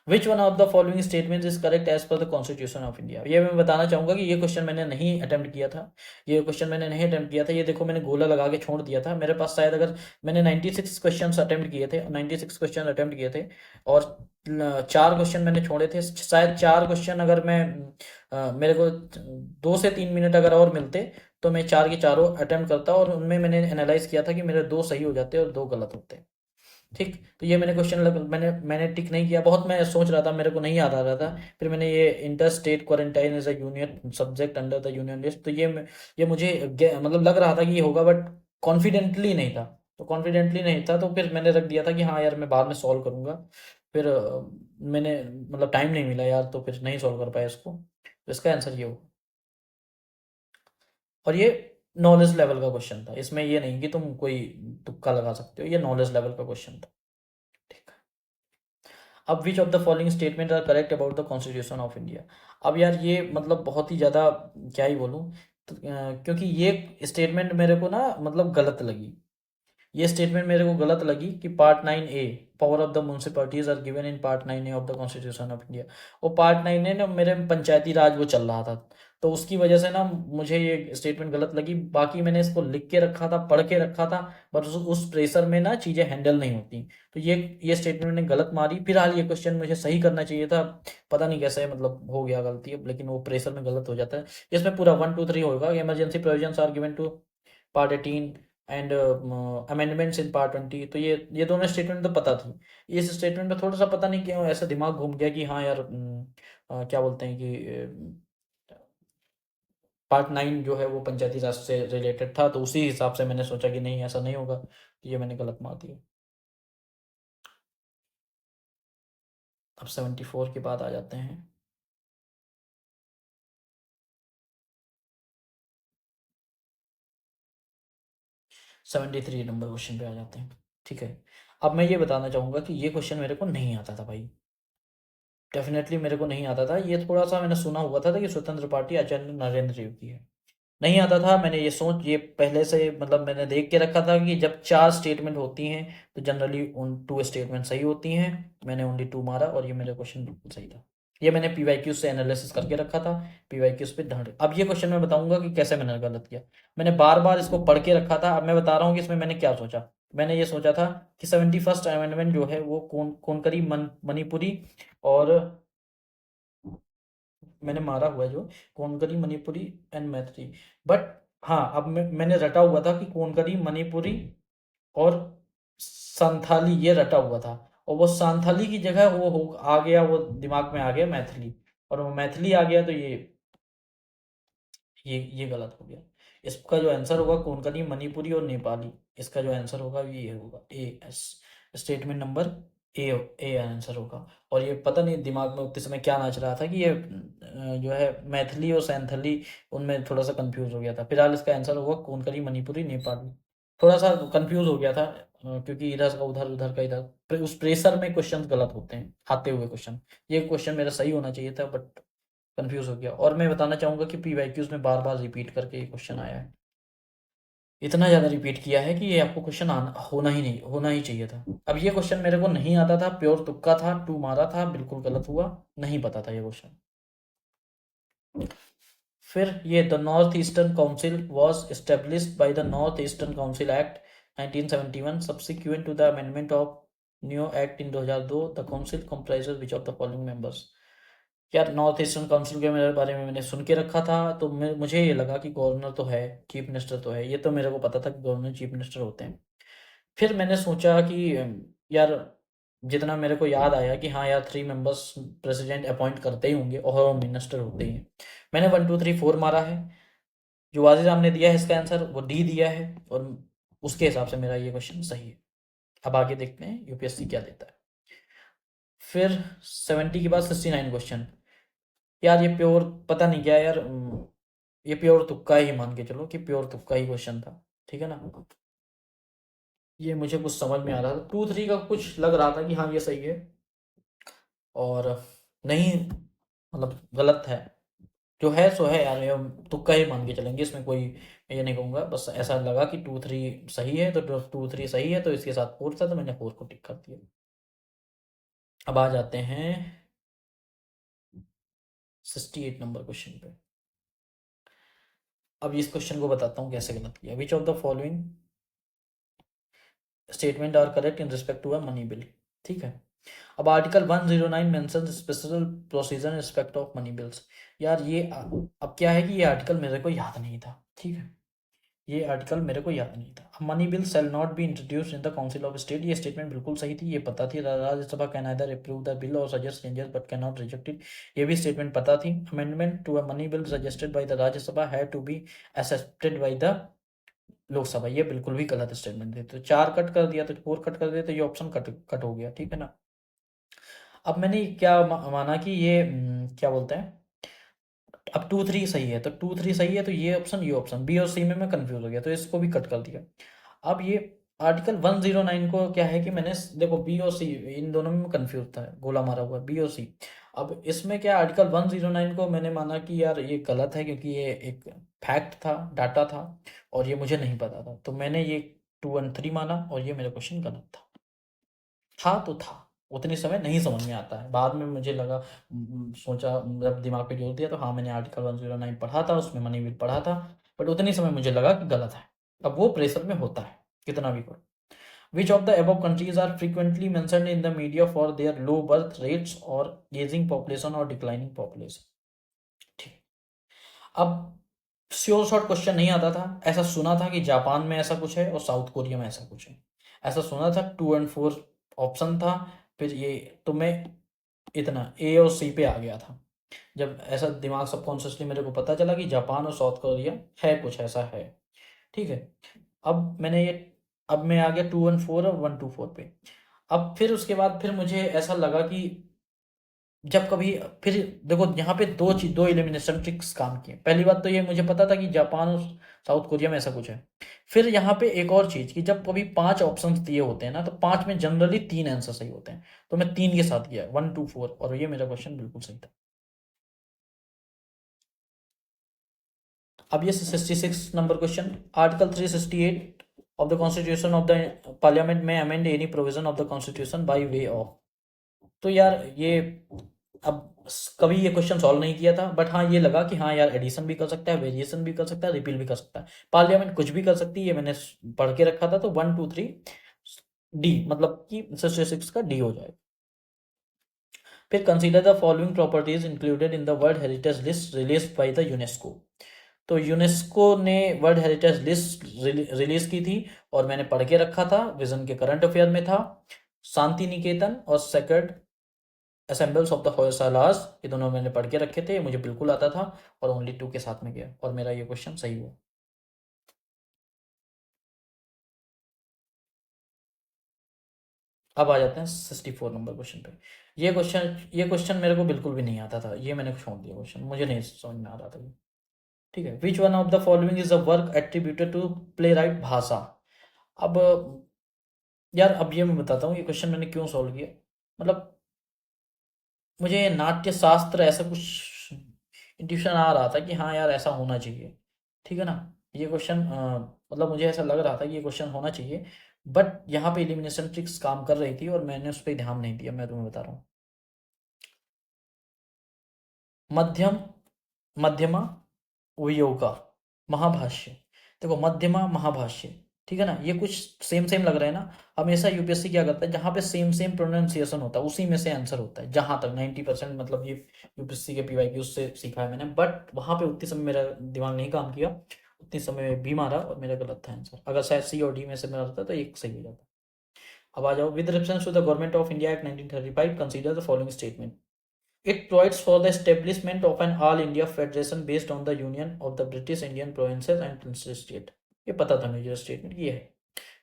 Which one of the following statement is correct as per the constitution of India. ये मैं बताना चाहूंगा कि ये क्वेश्चन मैंने नहीं अटेम्प्ट किया था, ये क्वेश्चन मैंने नहीं अटेम्प्ट किया था। ये देखो मैंने गोला लगा के छोड़ दिया था। मेरे पास शायद अगर मैंने 96 क्वेश्चन अटेम्प्ट किए थे, 96 क्वेश्चन अटेम्प्ट किए थे और 4 क्वेश्चन मैंने छोड़े थे। शायद 4 क्वेश्चन अगर मैं मेरे को 2 से 3 मिनट अगर और मिलते तो मैं 4 के चारों अटेम्प्ट करता, और उनमें मैंने एनालाइज किया था कि मेरे 2 सही हो जाते और 2 गलत होते। ठीक, तो ये मैंने क्वेश्चन मैंने टिक नहीं किया। बहुत मैं सोच रहा था, मेरे को नहीं याद आ रहा था। फिर मैंने ये inter state quarantine as a union subject under the union list, तो ये मुझे मतलब लग रहा था कि ये होगा, बट कॉन्फिडेंटली नहीं था। तो कॉन्फिडेंटली नहीं था तो फिर मैंने रख दिया था कि हाँ यार मैं बाद में सॉल्व करूंगा। फिर मैंने मतलब टाइम नहीं मिला यार, तो फिर नहीं सॉल्व कर पाया इसको। तो इसका आंसर ये होगा। और ये नॉलेज लेवल का क्वेश्चन था, इसमें ये नहीं कि तुम कोई तुक्का लगा सकते हो, ये नॉलेज लेवल का क्वेश्चन था। ठीक है। अब which of the following statement are correct about the constitution of India. अब यार ये मतलब बहुत ही ज़्यादा क्या ही बोलूँ, तो, क्योंकि ये स्टेटमेंट मेरे को ना मतलब गलत लगी। ये स्टेटमेंट मेरे को गलत लगी कि part 9A power of the municipalities are given in part 9A of the constitution of India. वो पार्ट 9A ना मेरे पंचायती राज वो चल रहा था, तो उसकी वजह से ना मुझे ये स्टेटमेंट गलत लगी। बाकी मैंने इसको लिख के रखा था, पढ़ के रखा था, बट उस प्रेशर में ना चीज़ें हैंडल नहीं होती। तो ये स्टेटमेंट ने गलत मारी। फिलहाल ये क्वेश्चन मुझे सही करना चाहिए था, पता नहीं कैसे मतलब हो गया गलती अब, लेकिन वो प्रेशर में गलत हो जाता है। इसमें पूरा 1 2 3 होगा। Emergency provisions are given to part 18 and amendments in part 20। तो ये दोनों स्टेटमेंट तो पता थी। इस स्टेटमेंट में थोड़ा सा पता नहीं क्यों ऐसा दिमाग घूम गया कि हाँ यार क्या बोलते हैं कि पार्ट 9 जो है वो पंचायती राज से रिलेटेड था, तो उसी हिसाब से मैंने सोचा कि नहीं ऐसा नहीं होगा, तो ये मैंने गलत मार दिया। अब 74 के बाद आ जाते हैं। 73 नंबर क्वेश्चन पे आ जाते हैं। ठीक है, अब मैं ये बताना चाहूँगा कि ये क्वेश्चन मेरे को नहीं आता था भाई, डेफिनेटली मेरे को नहीं आता था। ये थोड़ा सा मैंने सुना हुआ था कि स्वतंत्र पार्टी आचार्य नरेंद्र देव की है, नहीं आता था। मैंने ये पहले से मतलब मैंने देख के रखा था कि जब 4 स्टेटमेंट होती हैं तो जनरली उन 2 स्टेटमेंट सही होती हैं। मैंने ओनली 2 मारा और ये मेरा क्वेश्चन बिल्कुल सही था। ये मैंने पीवाईक्यू से एनालिसिस करके रखा था, पीवाईक्यूज पे ध्यान। अब ये क्वेश्चन मैं बताऊंगा कि कैसे मैंने गलत किया। मैंने बार बार इसको पढ़ के रखा था। अब मैं बता रहा हूँ कि इसमें मैंने क्या सोचा। मैंने ये सोचा था कि 71st अमेंडमेंट जो है वो कोनकरी मणिपुरी और मैंने मारा हुआ है जो कोनकरी मणिपुरी एंड मैथिली। बट हाँ, अब मैंने रटा हुआ था कि कोनकरी मणिपुरी और संथाली, ये रटा हुआ था। और वो संथाली की जगह वो हो आ गया, वो दिमाग में आ गया मैथिली, और वो मैथिली आ गया, तो ये गलत हो गया। इसका जो आंसर होगा कोंकणी मणिपुरी और नेपाली, इसका जो आंसर होगा ये होगा A S, statement number A, A answer होगा। और ये पता नहीं दिमाग में उतने समय क्या नाच रहा था कि ये जो है मैथिली और सैंथली, उनमें थोड़ा सा कंफ्यूज हो गया था। फिलहाल इसका आंसर होगा कोंकणी मणिपुरी नेपाली। थोड़ा सा कंफ्यूज हो गया था क्योंकि इधर का उधर, उधर का इधर, उस प्रेशर में क्वेश्चन गलत होते हैं आते हुए क्वेश्चन। ये क्वेश्चन मेरा सही होना चाहिए था, बट कंफ्यूज हो गया। और मैं बताना चाहूंगा कि पीवाईक्यूज में बार बार रिपीट करके ये क्वेश्चन आया है, इतना ज़्यादा रिपीट किया है कि ये आपको क्वेश्चन आना होना ही चाहिए था। अब ये क्वेश्चन मेरे को नहीं आता था, प्योर तुक्का था, 2 मारा था, बिल्कुल गलत हुआ, नहीं पता था ये क्वेश्चन। फिर ये the north eastern council was established by the north eastern council act 1971 subsequent to the amendment of new act in 2002। The council comprises which of the following members. यार नॉर्थ ईस्टर्न काउंसिल के मेरे बारे में मैंने सुन के रखा था, तो मुझे ये लगा कि गवर्नर तो है, चीफ मिनिस्टर तो है, ये तो मेरे को पता था कि गवर्नर चीफ मिनिस्टर होते हैं। फिर मैंने सोचा कि यार जितना मेरे को याद आया कि हाँ यार 3 मेंबर्स प्रेसिडेंट अपॉइंट करते ही होंगे और वो मिनिस्टर होते ही हैं। मैंने 1 2 3 4 मारा है, जो वाजिर ने दिया है इसका आंसर वो डी दिया है, और उसके हिसाब से मेरा ये क्वेश्चन सही है। अब आगे देखते हैं यूपीएससी क्या देता है। फिर 70 के बाद 69 क्वेश्चन। यार ये प्योर पता नहीं क्या यार, ये प्योर तुक्का ही मान के चलो कि प्योर तुक्का ही क्वेश्चन था, ठीक है ना। ये मुझे कुछ समझ में आ रहा था, 2 3 का कुछ लग रहा था कि हाँ ये सही है, और नहीं मतलब गलत है। जो है सो है यार, ये तुक्का ही मान के चलेंगे, इसमें कोई ये नहीं कहूँगा। बस ऐसा लगा कि 2 3 सही है, तो 2 3 सही है, तो इसके साथ 4 था, तो मैंने 4 को टिक कर दिया। अब आ जाते हैं 68 नंबर क्वेश्चन पे। अब इस क्वेश्चन को बताता हूँ कैसे गलत किया। Which of the following statement are correct in respect to a money bill. ठीक है, अब article 109 mention special procedure in respect of money bills. यार ये अब क्या है कि ये आर्टिकल मेरे को याद नहीं था। ठीक है, ये आर्टिकल मेरे को याद नहीं था। Money bill shall not be introduced in the council of state. ये स्टेटमेंट बिल्कुल सही थी, ये पता थी। Rajya Sabha can either approve the bill और suggest changes but can not reject it. ये भी स्टेटमेंट पता थी। Amendment to a money bill suggested by the Rajya Sabha had to be accepted by the Lok Sabha. ये बिल्कुल भी गलत स्टेटमेंट थे। तो 4 कट कर दिया, तो 4 कट कर दिया, तो ये ऑप्शन कट कट हो गया। ठीक है ना। अब मैंने क्या माना कि ये क्या बोलते हैं, अब 2 3 सही है, तो 2 3 सही है, तो ये ऑप्शन बी और सी में मैं कंफ्यूज हो गया, तो इसको भी कट कर दिया। अब ये आर्टिकल 109 को क्या है कि मैंने देखो बी और सी इन दोनों में कंफ्यूज था, गोला मारा हुआ बी और सी। अब इसमें क्या आर्टिकल 109 को मैंने माना कि यार ये गलत है, क्योंकि ये एक फैक्ट था, डाटा था, और ये मुझे नहीं पता था, तो मैंने ये 2 और 3 माना, और ये मेरा क्वेश्चन गलत था तो था। उतने समय नहीं समझ में आता है, बाद में मुझे लगा, सोचा, जब दिमाग पे जोर दिया तो हाँ मैंने आर्टिकल 109 पढ़ा था, उसमें मनी बिल पढ़ा था, बट उतनी समय मुझे लगा कि गलत है। अब वो प्रेशर में होता है, कितना भी करो। Which of the above countries are frequently mentioned in the media for their low birth rates और एजिंग पॉपुलेशन और डिक्लाइनिंग पॉपुलेशन। ठीक, अब श्योर शॉर्ट क्वेश्चन नहीं आता था। ऐसा सुना था कि जापान में ऐसा कुछ है और साउथ कोरिया में ऐसा कुछ है, ऐसा सुना था। 2 और 4 ऑप्शन था, फिर ये, तो मैं इतना ए और सी पे आ गया था। जब ऐसा दिमाग सबकॉन्शियसली मेरे को पता चला कि जापान और साउथ कोरिया है, कुछ ऐसा है। ठीक है, अब मैंने ये, अब मैं आ गया 2 और 4 और 1 2 4 पे। अब फिर उसके बाद फिर मुझे ऐसा लगा कि जब कभी, फिर देखो यहाँ पे दो एलिमिनेशन ट्रिक्स काम किए। पहली बात तो ये मुझे पता था कि जापान और साउथ कोरिया में ऐसा कुछ है। फिर यहाँ पे एक और चीज कि जब कभी 5 ऑप्शंस दिए होते हैं ना, तो 5 में जनरली 3 आंसर सही होते हैं, तो मैं 3 के साथ गया 1 2 4, और ये मेरा क्वेश्चन बिल्कुल सही था। अब ये 66 number question. Article 368 of the constitution of the parliament में amend any provision of the constitution by way of. तो यार ये, अब कभी ये क्वेश्चन सॉल्व नहीं किया था, बट हाँ ये लगा कि हाँ यार एडिशन भी कर सकता है, वेरिएशन भी कर सकता है, रिपील भी कर सकता है, पार्लियामेंट कुछ भी कर सकती है, ये मैंने पढ़ के रखा था। तो 1 2 3 डी, मतलब कि 66 का डी हो जाएगा। फिर consider the following properties included in the world heritage list release by the UNESCO. तो यूनेस्को ने वर्ल्ड हेरिटेज लिस्ट रिलीज की थी, और मैंने पढ़ के रखा था, विजन के करंट अफेयर में था। शांति निकेतन और सेक्रेड असेंबल्स ऑफ द होयसालास, ये दोनों मैंने पढ़ के रखे थे, मुझे बिल्कुल आता था, और ओनली 2 के साथ में गया, और मेरा ये क्वेश्चन सही हुआ। अब आ जाते हैं 64 नंबर क्वेश्चन पे। ये क्वेश्चन मेरे को बिल्कुल भी नहीं आता था, ये मैंने छोड़ दिया क्वेश्चन, मुझे नहीं समझ में आ रहा था ये। ठीक है, which one of the following is a work attributed to playwright Bhasa. अब यार, अब ये मैं बताता हूँ ये क्वेश्चन मैंने क्यों सॉल्व किया। मतलब मुझे नाट्य शास्त्र ऐसा कुछ इंट्यूशन आ रहा था कि हाँ यार ऐसा होना चाहिए। ठीक है ना, ये क्वेश्चन, मतलब मुझे ऐसा लग रहा था कि ये क्वेश्चन होना चाहिए, बट यहाँ पे एलिमिनेशन ट्रिक्स काम कर रही थी और मैंने उस पर ध्यान नहीं दिया, मैं तुम्हें बता रहा हूँ। मध्यम, मध्यमा, वियोगा, महाभाष्य। देखो मध्यमा महाभाष्य, ठीक है ना, ये कुछ सेम सेम लग रहा है ना। हमेशा यूपीएससी क्या करता है, जहाँ पे सेम सेम प्रोनाउंसिएशन होता है उसी में से आंसर होता है, जहां तक 90%, मतलब ये यूपीएससी के पीवाईक्यू से सीखा है मैंने, बट वहां पे उतनी समय मेरा दिमाग नहीं काम किया, उतनी समय बी मारा और मेरा गलत था आंसर। अगर शायद सी और डी में से मेरा होता तो एक सही हो जाता। अब आ जाओ, with reference to the government of India act 1935 consider the following statement. It provides for the establishment of an all India federation based on the union of the British Indian provinces and princely state। ये पता था मुझे, statement ये है।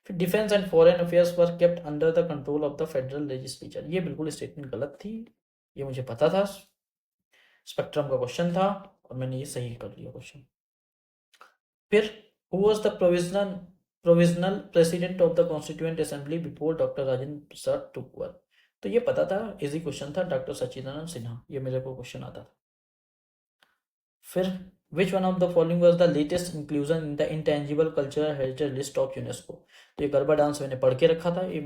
फिर defence and foreign affairs were kept under the control of the federal legislature. ये बिल्कुल statement गलत थी, ये मुझे पता था, स्पेक्ट्रम का क्वेश्चन था, और मैंने ये सही कर लिया क्वेश्चन। फिर who was the provisional president of the constituent assembly before doctor Rajendra Prasad took over. तो ये पता था, इजी क्वेश्चन था, डॉक्टर सच्चिदानंद सिन्हा, ये मेरे को क्वेश्चन आता था। फिर which one of the following was the latest inclusion in the intangible cultural heritage list of UNESCO. तो ये गरबा डांस मैंने पढ़ के रखा था, ये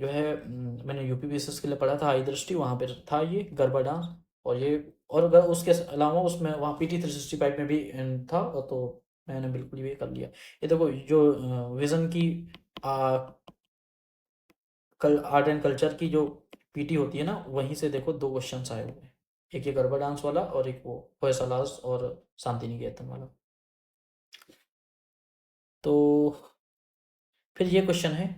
जो है मैंने यूपी बेसिस के लिए पढ़ा था, आई दृष्टि, वहाँ पे था ये गरबा डांस। और ये, और अगर उसके अलावा उसमें वहाँ पीटी 365 में भी था, तो मैंने बिल्कुल ये कर लिया। ये देखो जो विजन की कल आर्ट एंड कल्चर की जो पीटी होती है ना, वहीं से देखो 2 क्वेश्चंस आए हुए हैं, एक ये गरबा डांस वाला और एक वो होयसालास और शांति निकेतन वाला। तो फिर ये क्वेश्चन है,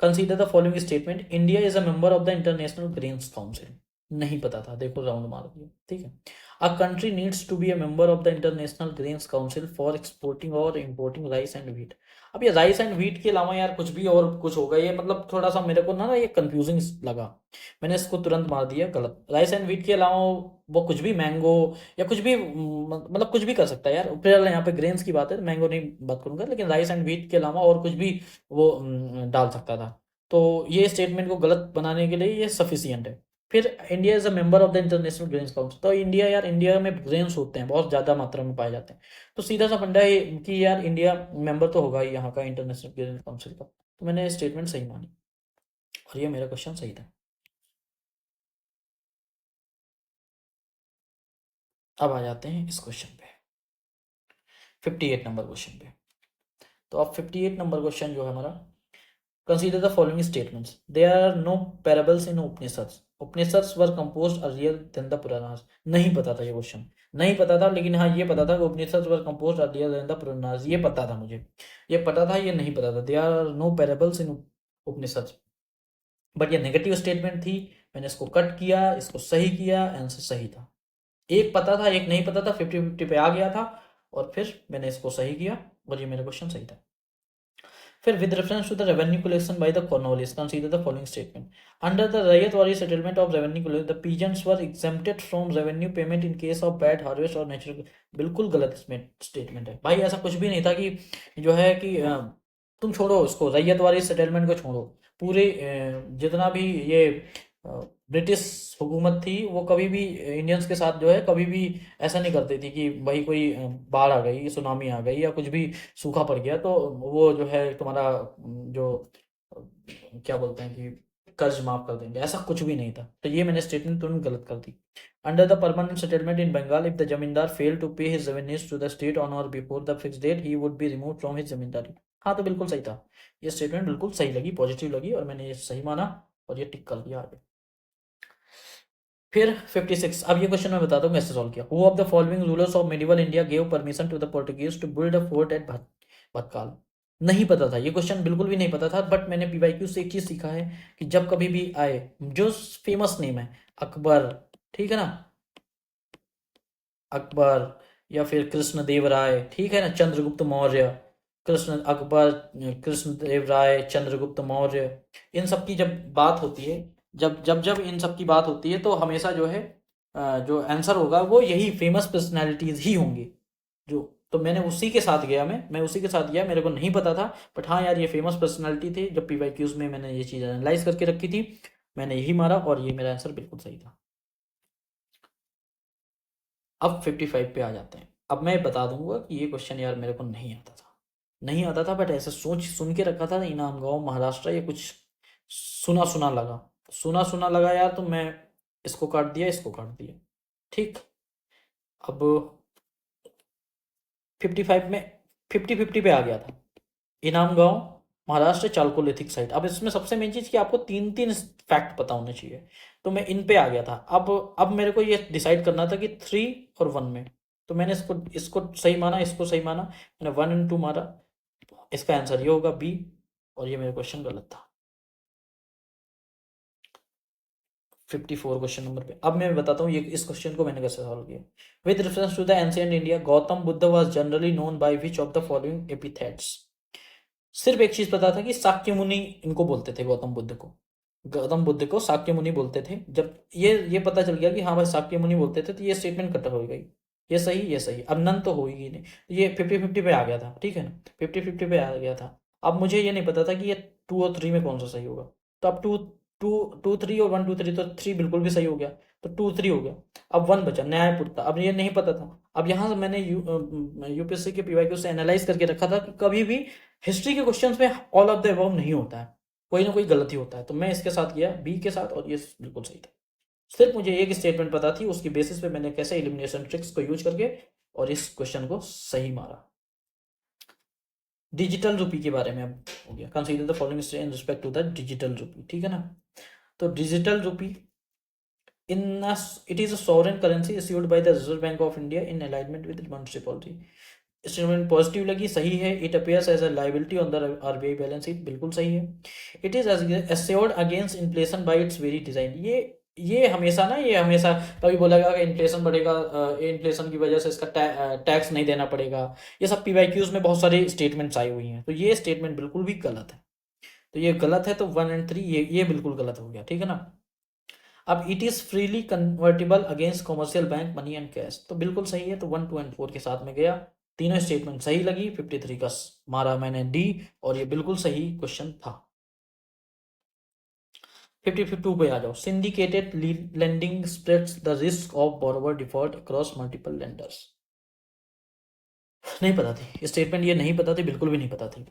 consider the following statement, India is a member of the international grains council. नहीं पता था, देखो राउंड मार दिया, ठीक है। A country needs to be a member of the international grains council for exporting और इंपोर्टिंग राइस एंड व्हीट। अब ये राइस एंड व्हीट के अलावा यार कुछ भी और कुछ होगा, ये मतलब थोड़ा सा मेरे को ना ये कंफ्यूजिंग लगा। मैंने इसको तुरंत मार दिया गलत। राइस एंड व्हीट के अलावा वो कुछ भी, मैंगो या कुछ भी, मतलब कुछ भी कर सकता है यार। फिलहाल यहाँ पे ग्रेन्स की बात है, मैंगो नहीं बात करूंगा, लेकिन राइस एंड व्हीट के अलावा और कुछ भी वो डाल सकता था। तो ये स्टेटमेंट को गलत बनाने के लिए ये सफिशियंट है। फिर India is a member of the international grains council, तो इंडिया यार, इंडिया में ग्रेन्स होते हैं, बहुत ज़्यादा मात्रा में पाए जाते हैं, तो सीधा सा फंडा है कि यार इंडिया मेंबर तो होगा ही यहाँ का इंटरनेशनल ग्रेन्स काउंसिल का। तो मैंने ये स्टेटमेंट सही मानी और ये मेरा क्वेश्चन सही था। अब आ जाते हैं इस क्वेश्चन पे, 58 नंबर क्वेश्चन पे। तो अब 58 नंबर क्वेश्चन जो है हमारा, consider the following statements, there are no parables in Upanishads, Upanishads were composed earlier than the Puranas. नहीं पता था ये क्वेश्चन, नहीं पता था, लेकिन हाँ ये पता था कि Upanishads were composed earlier than the Puranas, ये पता था मुझे, ये पता था, ये नहीं पता था there are no parables in Upanishads. But ये नेगेटिव स्टेटमेंट थी, मैंने इसको कट किया, इसको सही किया, आंसर सही था। एक पता था एक नहीं पता था, 50-50 पे आ गया था, और फिर मैंने इसको सही किया और ये मेरा क्वेश्चन सही था। फिर with reference to the revenue collection by the Cornwallis, consider the following statement, under the Ryotwari settlement of revenue collection the peasants were exempted from revenue payment in case of bad harvest और natural. बिल्कुल गलत statement है भाई, ऐसा कुछ भी नहीं था कि जो है कि तुम छोड़ो उसको, रैयतवाड़ी सेटलमेंट को छोड़ो, पूरे जितना भी ये ब्रिटिश हुकूमत थी, वो कभी भी इंडियंस के साथ जो है कभी भी ऐसा नहीं करती थी कि भाई कोई बाढ़ आ गई, सुनामी आ गई या कुछ भी सूखा पड़ गया तो वो जो है तुम्हारा जो क्या बोलते हैं कि कर्ज माफ कर देंगे, ऐसा कुछ भी नहीं था। तो ये मैंने स्टेटमेंट तुरंत गलत कर दी। Under the permanent settlement in Bengal, if the zamindar fail to pay his revenues to the state on और before the fix date, he would be remove from his zamindari. हाँ, तो बिल्कुल सही था, ये स्टेटमेंट बिल्कुल सही लगी, पॉजिटिव लगी, और मैंने ये सही माना और ये टिक कर दिया आगे। फिर 56, अब ये क्वेश्चन मैं बताता हूँ कैसे सॉल्व किया। Who of the following rulers of medieval India gave permission to the Portuguese to build a fort at Bhatkal. नहीं पता था ये क्वेश्चन, बिल्कुल भी नहीं पता था, बट मैंने पीवाईक्यू से एक चीज सीखा है कि जब कभी भी आए जो फेमस नेम है, अकबर, ठीक है ना, अकबर, या फिर कृष्ण देव राय, ठीक है ना, चंद्रगुप्त मौर्य, कृष्ण अकबर, कृष्ण देव राय, चंद्रगुप्त मौर्य, इन सब की जब बात होती है, जब जब जब इन सब की बात होती है, तो हमेशा जो है जो आंसर होगा वो यही फेमस पर्सनैलिटीज ही होंगी। जो, तो मैंने उसी के साथ गया, मैं उसी के साथ गया, मेरे को नहीं पता था, बट हाँ यार ये फेमस पर्सनैलिटी थे, जब पीवाईक्यूज में मैंने ये चीज़ एनालाइज करके रखी थी, मैंने यही मारा और ये मेरा आंसर बिल्कुल सही था। अब 55 पे आ जाते हैं। अब मैं बता दूंगा कि ये क्वेश्चन यार मेरे को नहीं आता था, नहीं आता था, बट ऐसे सोच सुन के रखा था, इनाम गांव महाराष्ट्र, ये कुछ सुना सुना लगा, सुना सुना लगा यार, तो मैं इसको काट दिया, इसको काट दिया, ठीक। अब 55 में 50-50 पे आ गया था, इनाम गांव महाराष्ट्र, चालकोलिथिक साइट। अब इसमें सबसे मेन चीज कि आपको 3-3 फैक्ट पता होने चाहिए, तो मैं इन पे आ गया था। अब मेरे को ये डिसाइड करना था कि 3 और 1 में, तो मैंने इसको इसको सही माना, इसको सही माना, मैंने 1 और 2 मारा, इसका आंसर ये होगा बी, और ये मेरा क्वेश्चन गलत था। 54 क्वेश्चन नंबर पे अब मैं बताता हूँ ये इस क्वेश्चन को मैंने कैसे सॉल्व किया। With reference to the ancient India, Gautam Buddha was generally known by which of the following epithets. सिर्फ एक चीज पता था कि शाक्य मुनि इनको बोलते थे, गौतम बुद्ध को, गौतम बुद्ध को शाक्य मुनि बोलते थे। जब ये पता चल गया कि हाँ भाई शाक्य मुनि बोलते थे, तो ये स्टेटमेंट कटर हो गई, ये सही ये सही, अब नन तो हो ही नहीं, तो ये 50-50 पे आ गया था, ठीक है ना, 50-50 पे आ गया था। अब मुझे ये नहीं पता था कि ये 2 और 3 में कौन सा सही होगा, तो अब 2 2 2 3 और 1 2 3, तो 3 बिल्कुल भी सही हो गया, तो 2 3 हो गया। अब 1 बचा, न्यायपूर्ता, अब ये नहीं पता था। अब यहाँ से मैंने यूपीएससी के पीवाईक्यू से एनालाइज करके रखा था कि कभी भी हिस्ट्री के क्वेश्चंस में ऑल ऑफ द अबव नहीं होता है, कोई ना कोई गलती होता है। तो मैं इसके साथ गया बी के साथ और ये बिल्कुल सही था। सिर्फ मुझे एक स्टेटमेंट पता थी, उसकी बेसिस पे मैंने कैसे एलिमिनेशन ट्रिक्स को यूज करके और इस क्वेश्चन को सही मारा। डिजिटल रूपी के बारे में अब हो गया। Consider the following in respect to the digital rupee, ठीक है ना। तो डिजिटल रूपी in it is a sovereign currency issued by the Reserve Bank of India in alignment with monetary policy. Statement positive लगी, सही है। It appears as a liability on the RBI balance sheet, बिल्कुल सही है। It is assured against inflation by its very design. ये हमेशा ना, ये हमेशा कभी बोलेगा कि इन्फ्लेशन बढ़ेगा, इन्फ्लेशन की वजह से इसका टैक्स नहीं देना पड़ेगा। ये सब पीवाईक्यूज में बहुत सारी स्टेटमेंट्स आई हुई हैं, तो ये स्टेटमेंट बिल्कुल भी गलत है। तो ये गलत है, तो 1 और 3 ये बिल्कुल गलत हो गया, ठीक है ना। अब it is freely convertible against commercial bank money and cash, तो बिल्कुल सही है। तो 1, 2 एंड 4 के साथ में गया। तीनों स्टेटमेंट सही लगी। 53 का मारा मैंने डी, और ये बिल्कुल सही क्वेश्चन था। 52 पे आ जाओ। Syndicated lending spreads the risk of borrower default across multiple lenders. नहीं पता थी स्टेटमेंट, ये नहीं पता थी, बिल्कुल भी नहीं पता थी।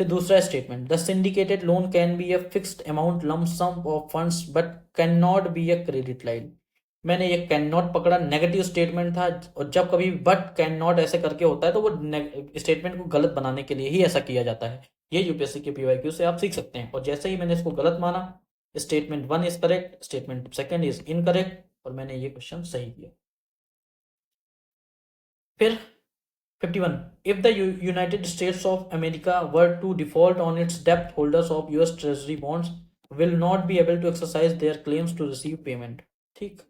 फिर दूसरा statement, the syndicated loan can be a fixed amount lump sum of funds but can not be a credit line. मैंने ये कैन नॉट पकड़ा, नेगेटिव स्टेटमेंट था। और जब कभी बट कैन नॉट ऐसे करके होता है तो वो स्टेटमेंट को गलत बनाने के लिए ही ऐसा किया जाता है। ये यूपीएससी के पीवाईक्यू से आप सीख सकते हैं। और जैसे ही मैंने इसको गलत माना, statement 1 is correct, statement second is incorrect, और मैंने ये क्वेश्चन सही किया। फिर 51. If the United States of America were to default on its debt, holders of US Treasury bonds will not be able to exercise their claims to receive payment. ठीक।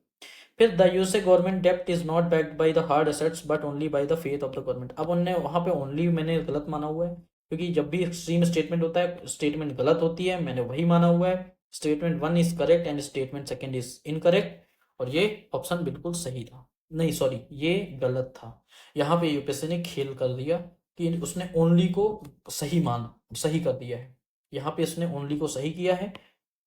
फिर the USA government debt is not backed by the hard assets but only by the faith of the government. अब उन्होंने वहाँ पे only मैंने गलत माना हुआ है, क्योंकि जब भी एक्सट्रीम स्टेटमेंट होता है स्टेटमेंट गलत होती है, मैंने वही माना हुआ है। Statement 1 is correct and statement second is incorrect, और ये ऑप्शन बिल्कुल सही था। नहीं सॉरी, ये गलत था। यहाँ पे यूपीएससी ने खेल कर दिया कि उसने ओनली को सही कर दिया है। यहाँ पे इसने ओनली को सही किया है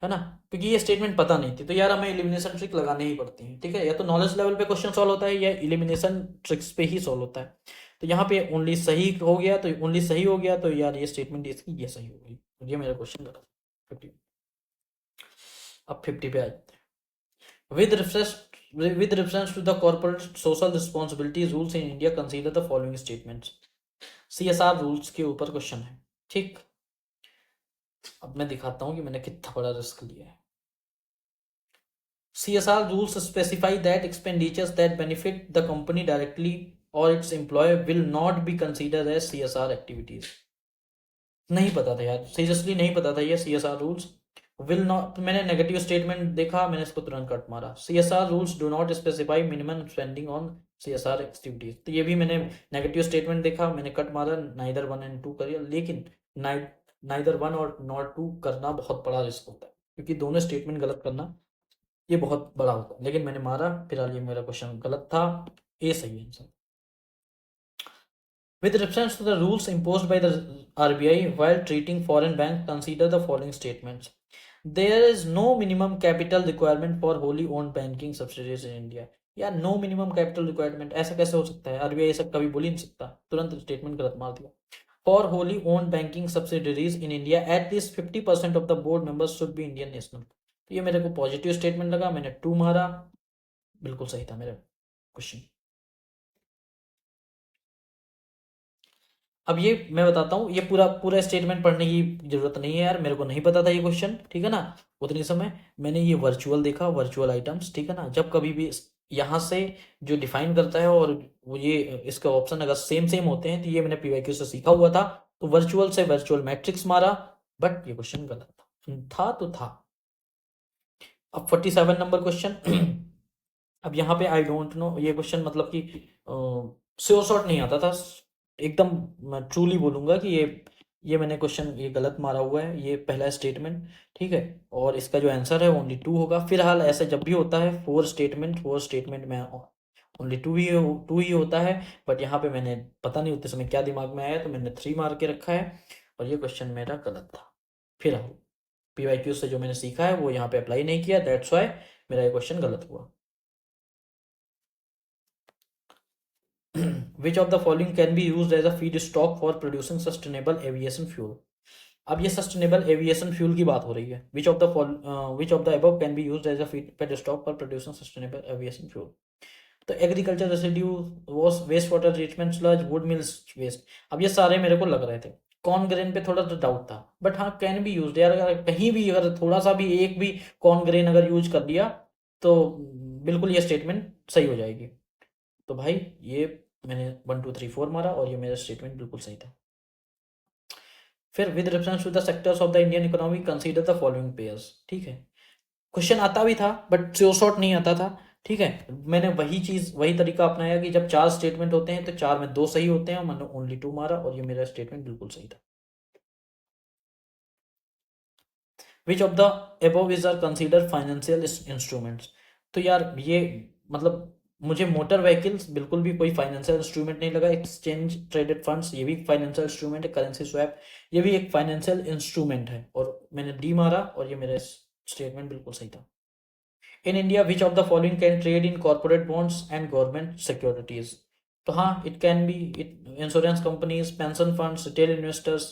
ना, क्योंकि ये स्टेटमेंट पता नहीं थी। तो यार हमें एलिमिनेशन ट्रिक लगानी ही पड़ती है, ठीक है। या तो नॉलेज लेवल पे क्वेश्चन सॉल्व होता है या एलिमिनेशन ट्रिक्स पे ही सॉल्व होता है। तो यहाँ पे ओनली सही हो गया, तो ओनली सही हो गया, तो यार ये स्टेटमेंट इसकी ये सही हो गई, तो ये मेरा क्वेश्चन गलत। 50। अब 50 पे आ जाते हैं। With reference to the corporate social responsibility rules in India, consider the following statements. CSR rules के ऊपर क्वेश्चन है, ठीक। अब मैं दिखाता हूं कि मैंने कितना बड़ा रिस्क लिया है। CSR rules specify that expenditures that benefit the company directly or its employer will not be considered as CSR activities. नहीं पता था यार, सीरियसली नहीं पता था ये CSR rules will not। मैंने नेगेटिव स्टेटमेंट देखा, मैंने इसको तुरंत कट मारा। CSR rules do not specify minimum spending on CSR activities, तो ये भी मैंने नेगेटिव स्टेटमेंट देखा, मैंने कट मारा। नाइदर 1 एंड 2 करिए, लेकिन नाइदर 1 और नॉट 2 करना बहुत बड़ा रिस्क होता है, क्योंकि दोनों स्टेटमेंट गलत करना ये बहुत बड़ा होता है। लेकिन मैंने मारा, फिलहाल ये मेरा क्वेश्चन गलत था, ए सही है answer. With reference to the rules imposed by the RBI while treating foreign banks, consider the following statements. There is no minimum capital requirement for wholly owned banking subsidiaries in India. यार no minimum capital requirement ऐसा कैसे हो सकता है? RBI ऐसा कभी बोल ही नहीं सकता, तुरंत स्टेटमेंट गलत मार दिया। For wholly owned banking subsidiaries in India at least 50% of the board members should be Indian national. तो ये मेरे को पॉजिटिव स्टेटमेंट लगा, मैंने 2 मारा, बिल्कुल सही था मेरा क्वेश्चन। अब ये मैं बताता हूँ, ये पूरा पूरा स्टेटमेंट पढ़ने की जरूरत नहीं है यार, मेरे को नहीं पता था ये क्वेश्चन, ठीक है ना। उतनी समय मैंने ये वर्चुअल देखा, वर्चुअल आइटम्स, ठीक है ना। जब कभी भी यहाँ से जो डिफाइन करता है और वो ये इसका ऑप्शन अगर सेम सेम होते हैं, तो ये मैंने पीवाईक्यू से सीखा हुआ था। तो वर्चुअल से वर्चुअल मैट्रिक्स मारा, बट ये क्वेश्चन गलत था तो था। अब 47 नंबर क्वेश्चन। अब यहाँ पे आई डोंट नो, ये क्वेश्चन मतलब कि श्योर शॉट नहीं आता था एकदम। मैं ट्रूली बोलूंगा कि ये मैंने क्वेश्चन ये गलत मारा हुआ है, ये पहला स्टेटमेंट, ठीक है। और इसका जो आंसर है ओनली 2 होगा। फिलहाल ऐसा जब भी होता है 4 स्टेटमेंट में ओनली 2 ही होता है। बट यहाँ पे मैंने पता नहीं उतने समय क्या दिमाग में आया, तो मैंने 3 मार के रखा है, और ये क्वेश्चन मेरा गलत था। फिलहाल पीवाईक्यू से जो मैंने सीखा है वो यहाँ पे अप्लाई नहीं किया, दैट्स वाई मेरा ये क्वेश्चन गलत हुआ। Which of the following can be used as a feedstock for producing sustainable aviation fuel? अब ये सस्टेनेबल एविएशन फ्यूल की बात हो रही है। Which of the above can be used as a feedstock for producing sustainable aviation fuel. तो agriculture residue, wash, waste water treatment sludge, wood mills waste. अब ये सारे मेरे को लग रहे थे। कॉर्न ग्रेन पे थोड़ा तो डाउट था, बट हाँ कैन बी यूज यार। अगर कहीं भी अगर थोड़ा सा भी एक भी कॉर्न ग्रेन अगर यूज कर लिया तो बिल्कुल ये स्टेटमेंट सही हो जाएगी। तो भाई ये मैंने 1 2 3 4 मारा और ये मेरा स्टेटमेंट बिल्कुल सही था। फिर with reference to the sectors of the Indian economy consider the following pairs. ठीक है, क्वेश्चन आता भी था बट श्योर शॉट नहीं आता था। ठीक है, मैंने वही तरीका अपनाया कि जब 4 स्टेटमेंट होते हैं तो 4 में 2 सही होते हैं, मैंने ओनली 2 मारा और ये मेरा स्टेटमेंट बिल्कुल सही था। Which of the above is are consider financial instruments. तो यार ये मतलब मुझे मोटर व्हीकल्स बिल्कुल भी कोई फाइनेंशियल इंस्ट्रूमेंट नहीं लगा। एक्सचेंज ट्रेडेड फंड्स ये भी फाइनेंशियल इंस्ट्रूमेंट है। करेंसी स्वैप ये भी एक फाइनेंशियल इंस्ट्रूमेंट है और मैंने डी मारा और ये मेरा स्टेटमेंट बिल्कुल सही था। In India which of the following can trade in corporate bonds and government securities. तो हाँ it can be insurance companies, pension funds, retail investors.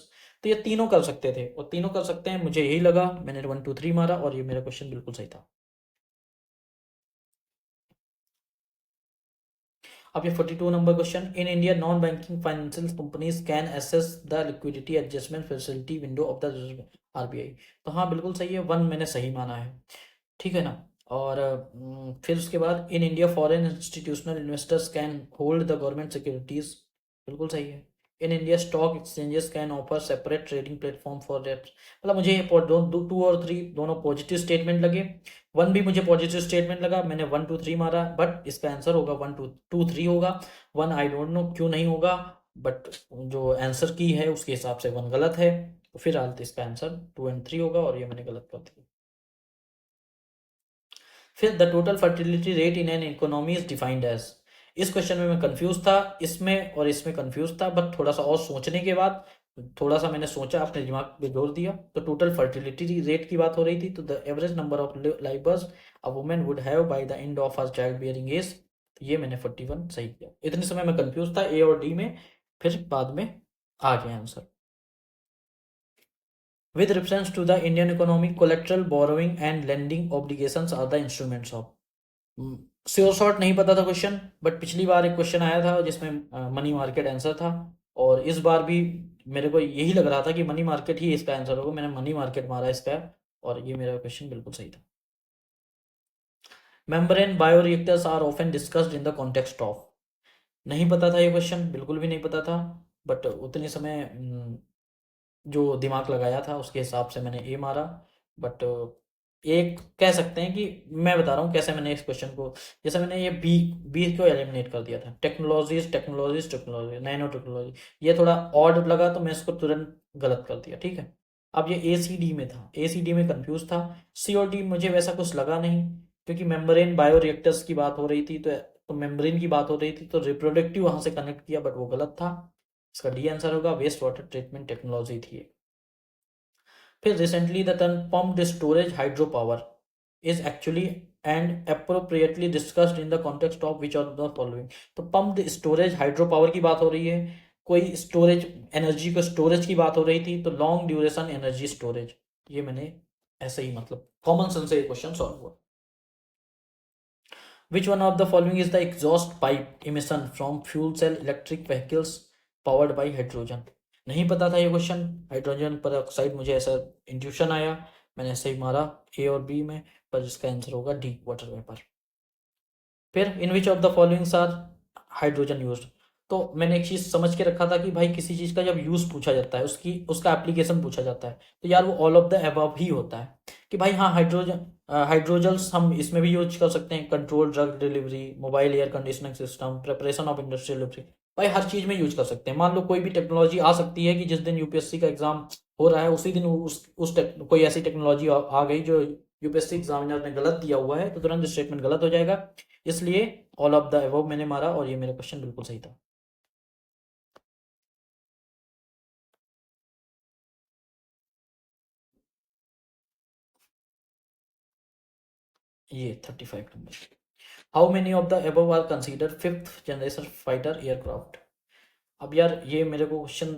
तो ये तीनों कर सकते थे और तीनों कर सकते हैं, मुझे यही लगा। मैंने 1 2 3 मारा और ये मेरा क्वेश्चन बिल्कुल सही था। अब ये 42 number question. In India non banking financial companies can access the liquidity adjustment facility window of the RBI. तो हाँ बिल्कुल सही है, 1 मैंने सही माना है। ठीक है ना। और फिर उसके बाद in India foreign institutional investors can hold the government securities. बिल्कुल सही है। In India stock exchanges can offer separate trading platform for that. मतलब मुझे ये 2 और 3 दोनों पॉजिटिव स्टेटमेंट लगे। 1 भी मुझे पॉजिटिव स्टेटमेंट लगा। मैंने 1 2 3 मारा बट इसका आंसर होगा 1 2 2 3 होगा। 1 आई डोंट नो क्यों नहीं होगा, बट जो आंसर की है उसके हिसाब से 1 गलत है। तो फिर इसका आंसर 2 और 3 होगा और ये मैंने गलत कर दिया। फिर the total fertility rate in an economy is defined as. इस क्वेश्चन में मैं कंफ्यूज था, इसमें और इसमें कंफ्यूज था, बट थोड़ा सा और सोचने के बाद थोड़ा सा मैंने सोचा, अपने दिमाग पे जोर दिया तो टोटल फर्टिलिटी रेट की बात हो रही थी। तो the average number of live births a women would have by the end of her child bearing age. ये मैंने 41 सही किया। इतने समय में कंफ्यूज था ए और डी में, फिर बाद में आ गया answer. With reference to the Indian economy, collateral borrowing and lending obligations are the instruments of। Sure short नहीं पता था क्वेश्चन, बट पिछली बार एक क्वेश्चन आया था जिसमें मनी मार्केट आंसर था और इस बार भी मेरे को यही लग रहा था कि मनी मार्केट ही इसका आंसर होगा। मैंने मनी मार्केट मारा इसका और ये मेरा क्वेश्चन बिल्कुल सही था। Membrane bioreactors are often discussed in the context of. नहीं पता था ये क्वेश्चन, बिल्कुल भी नहीं पता था, बट उतने समय जो दिमाग लगाया था उसके हिसाब से मैंने ए मारा। बट एक कह सकते हैं कि मैं बता रहा हूँ कैसे मैंने इस क्वेश्चन को, जैसे मैंने ये बी बी को एलिमिनेट कर दिया था। Technologies technologies technology, nano technology, ये थोड़ा ऑड लगा तो मैं इसको तुरंत गलत कर दिया। ठीक है, अब ये ए सी डी में था, ए सी डी में कंफ्यूज था। सी और डी मुझे वैसा कुछ लगा नहीं क्योंकि मेम्ब्रेन बायोरिएक्टर्स की बात हो रही थी, तो मेम्ब्रेन की बात हो रही थी तो रिप्रोडक्टिव वहां से कनेक्ट किया, बट वो गलत था। इसका डी आंसर होगा, वेस्ट वाटर ट्रीटमेंट टेक्नोलॉजी थी। फिर recently the term pumped storage hydro power is actually and appropriately discussed in the context of which of the following. तो पम्प्ड स्टोरेज हाइड्रो पावर की बात हो रही है, कोई स्टोरेज एनर्जी को स्टोरेज की बात हो रही थी, तो लॉन्ग ड्यूरेशन एनर्जी स्टोरेज। ये मैंने ऐसे ही मतलब कॉमन सेंस से क्वेश्चन सॉल्व हुआ। Which one of the following is the exhaust pipe emission from fuel cell electric vehicles powered by hydrogen? नहीं पता था ये क्वेश्चन। हाइड्रोजन पर ऑक्साइड मुझे ऐसा इंट्यूशन आया, मैंने ऐसे ही मारा ए और बी में, पर इसका आंसर होगा डी, वाटर वेपर। फिर in which of the followings are hydrogen used. तो मैंने एक चीज समझ के रखा था कि भाई किसी चीज का जब यूज पूछा जाता है, उसका एप्लीकेशन पूछा जाता है, तो यार वो ऑल ऑफ द अबव ही होता है कि भाई हाँ हाइड्रोजल्स हम इसमें भी यूज कर सकते हैं। Control drug delivery, mobile air conditioning system, preparation of industrial delivery, भाई हर चीज में यूज कर सकते हैं। मान लो कोई भी टेक्नोलॉजी आ सकती है कि जिस दिन यूपीएससी का एग्जाम हो रहा है उसी दिन कोई ऐसी टेक्नोलॉजी आ गई जो यूपीएससी एग्जामिनर ने गलत दिया हुआ है, तो तुरंत स्टेटमेंट गलत हो जाएगा। इसलिए ऑल ऑफ द अबव मैंने मारा और ये मेरा क्वेश्चन बिल्कुल सही था। ये 35 number. How many of the above are consider 5th generation fighter aircraft. अब यार ये मेरे को क्वेश्चन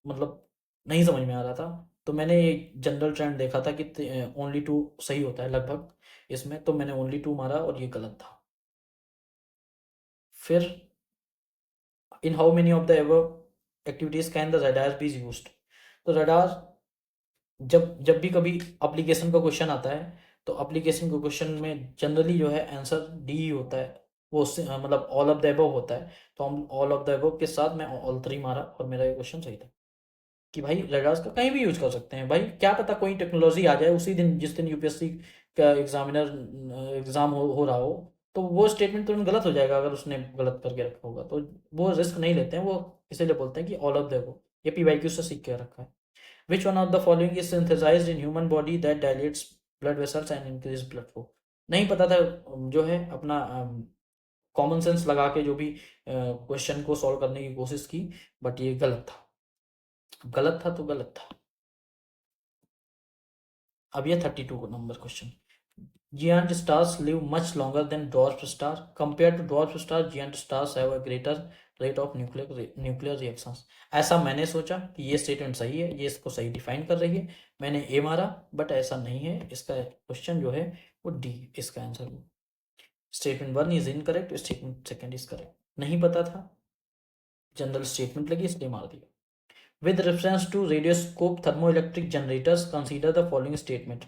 मतलब नहीं समझ में आ रहा था, तो मैंने एक जनरल ट्रेंड देखा था कि ओनली टू सही होता है लगभग इसमें, तो मैंने ओनली टू मारा और ये गलत था। फिर इन how many of the above activities can the radar be used. तो रडार जब भी कभी एप्लीकेशन का क्वेश्चन आता है तो एप्लीकेशन के क्वेश्चन में जनरली जो है आंसर डी ही होता है, वो मतलब ऑल ऑफ द अबव होता है। तो हम ऑल ऑफ द अबव के साथ मैं ऑल थ्री मारा और मेरा ये क्वेश्चन सही था कि भाई रडार्स का कहीं भी यूज कर सकते हैं। भाई क्या पता कोई टेक्नोलॉजी आ जाए उसी दिन जिस दिन यूपीएससी का एग्जाम हो रहा हो, तो वो स्टेटमेंट तुरंत गलत हो जाएगा अगर उसने गलत करके रखा होगा। तो वो रिस्क नहीं लेते हैं, वो इसीलिए बोलते हैं कि ऑल ऑफ द अबव। ये पीवाईक्यू से सीख के रखा है। Which one of the following is synthesized in human body that dilates blood vessels and increase blood flow? नहीं पता था, जो है अपना कॉमन सेंस लगा के जो भी क्वेश्चन को सॉल्व करने की कोशिश की, बट ये गलत था। गलत था तो गलत था। अब ये 32 number question. Giant stars live much longer than dwarf star. Compared to dwarf star, giant stars have a greater rate of nuclear reactions. ऐसा मैंने सोचा कि ये स्टेटमेंट सही है, ये इसको सही डिफाइन कर रही है, मैंने ए मारा, बट ऐसा नहीं है। इसका क्वेश्चन जो है वो डी इसका answer. Statement one is incorrect, statement second is correct. नहीं पता था, जनरल स्टेटमेंट लगी इसलिए मार दिया। With reference to radioscope thermoelectric generators consider the following statement.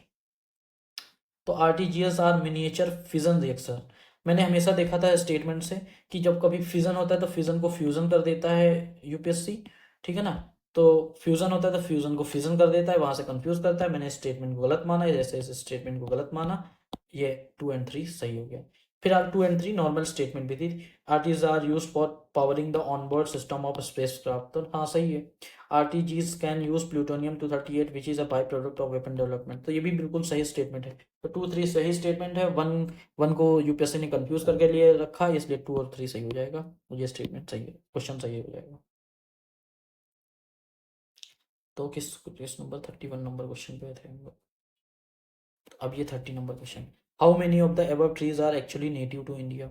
तो RTGs are miniature fission reaction. मैंने हमेशा देखा था स्टेटमेंट से कि जब कभी फिजन होता है तो फिजन को फ्यूजन कर देता है यूपीएससी, ठीक है ना। तो फ्यूजन होता है तो फ्यूजन को फिजन कर देता है, वहां से कंफ्यूज करता है। मैंने स्टेटमेंट को गलत माना, जैसे इस स्टेटमेंट को गलत माना, ये 2 और 3 सही हो गया। फिर आर 2 और 3 नॉर्मल स्टेटमेंट भी थी। RTGs are use for powering the onboard system of spacecraft, तो हाँ सही है। RTGs can use plutonium 238 which is a by product of weapon development, तो ये भी बिल्कुल सही स्टेटमेंट है। तो 2 3 सही स्टेटमेंट है। वन वन को यूपीएससी ने कंफ्यूज करके लिए रखा, इसलिए 2 और 3 सही हो जाएगा। तो ये स्टेटमेंट सही है, क्वेश्चन सही हो जाएगा। तो किस नंबर 31 नंबर क्वेश्चन पे थे हम लोग। अब ये 30 number question. How many of the above trees are actually native to India.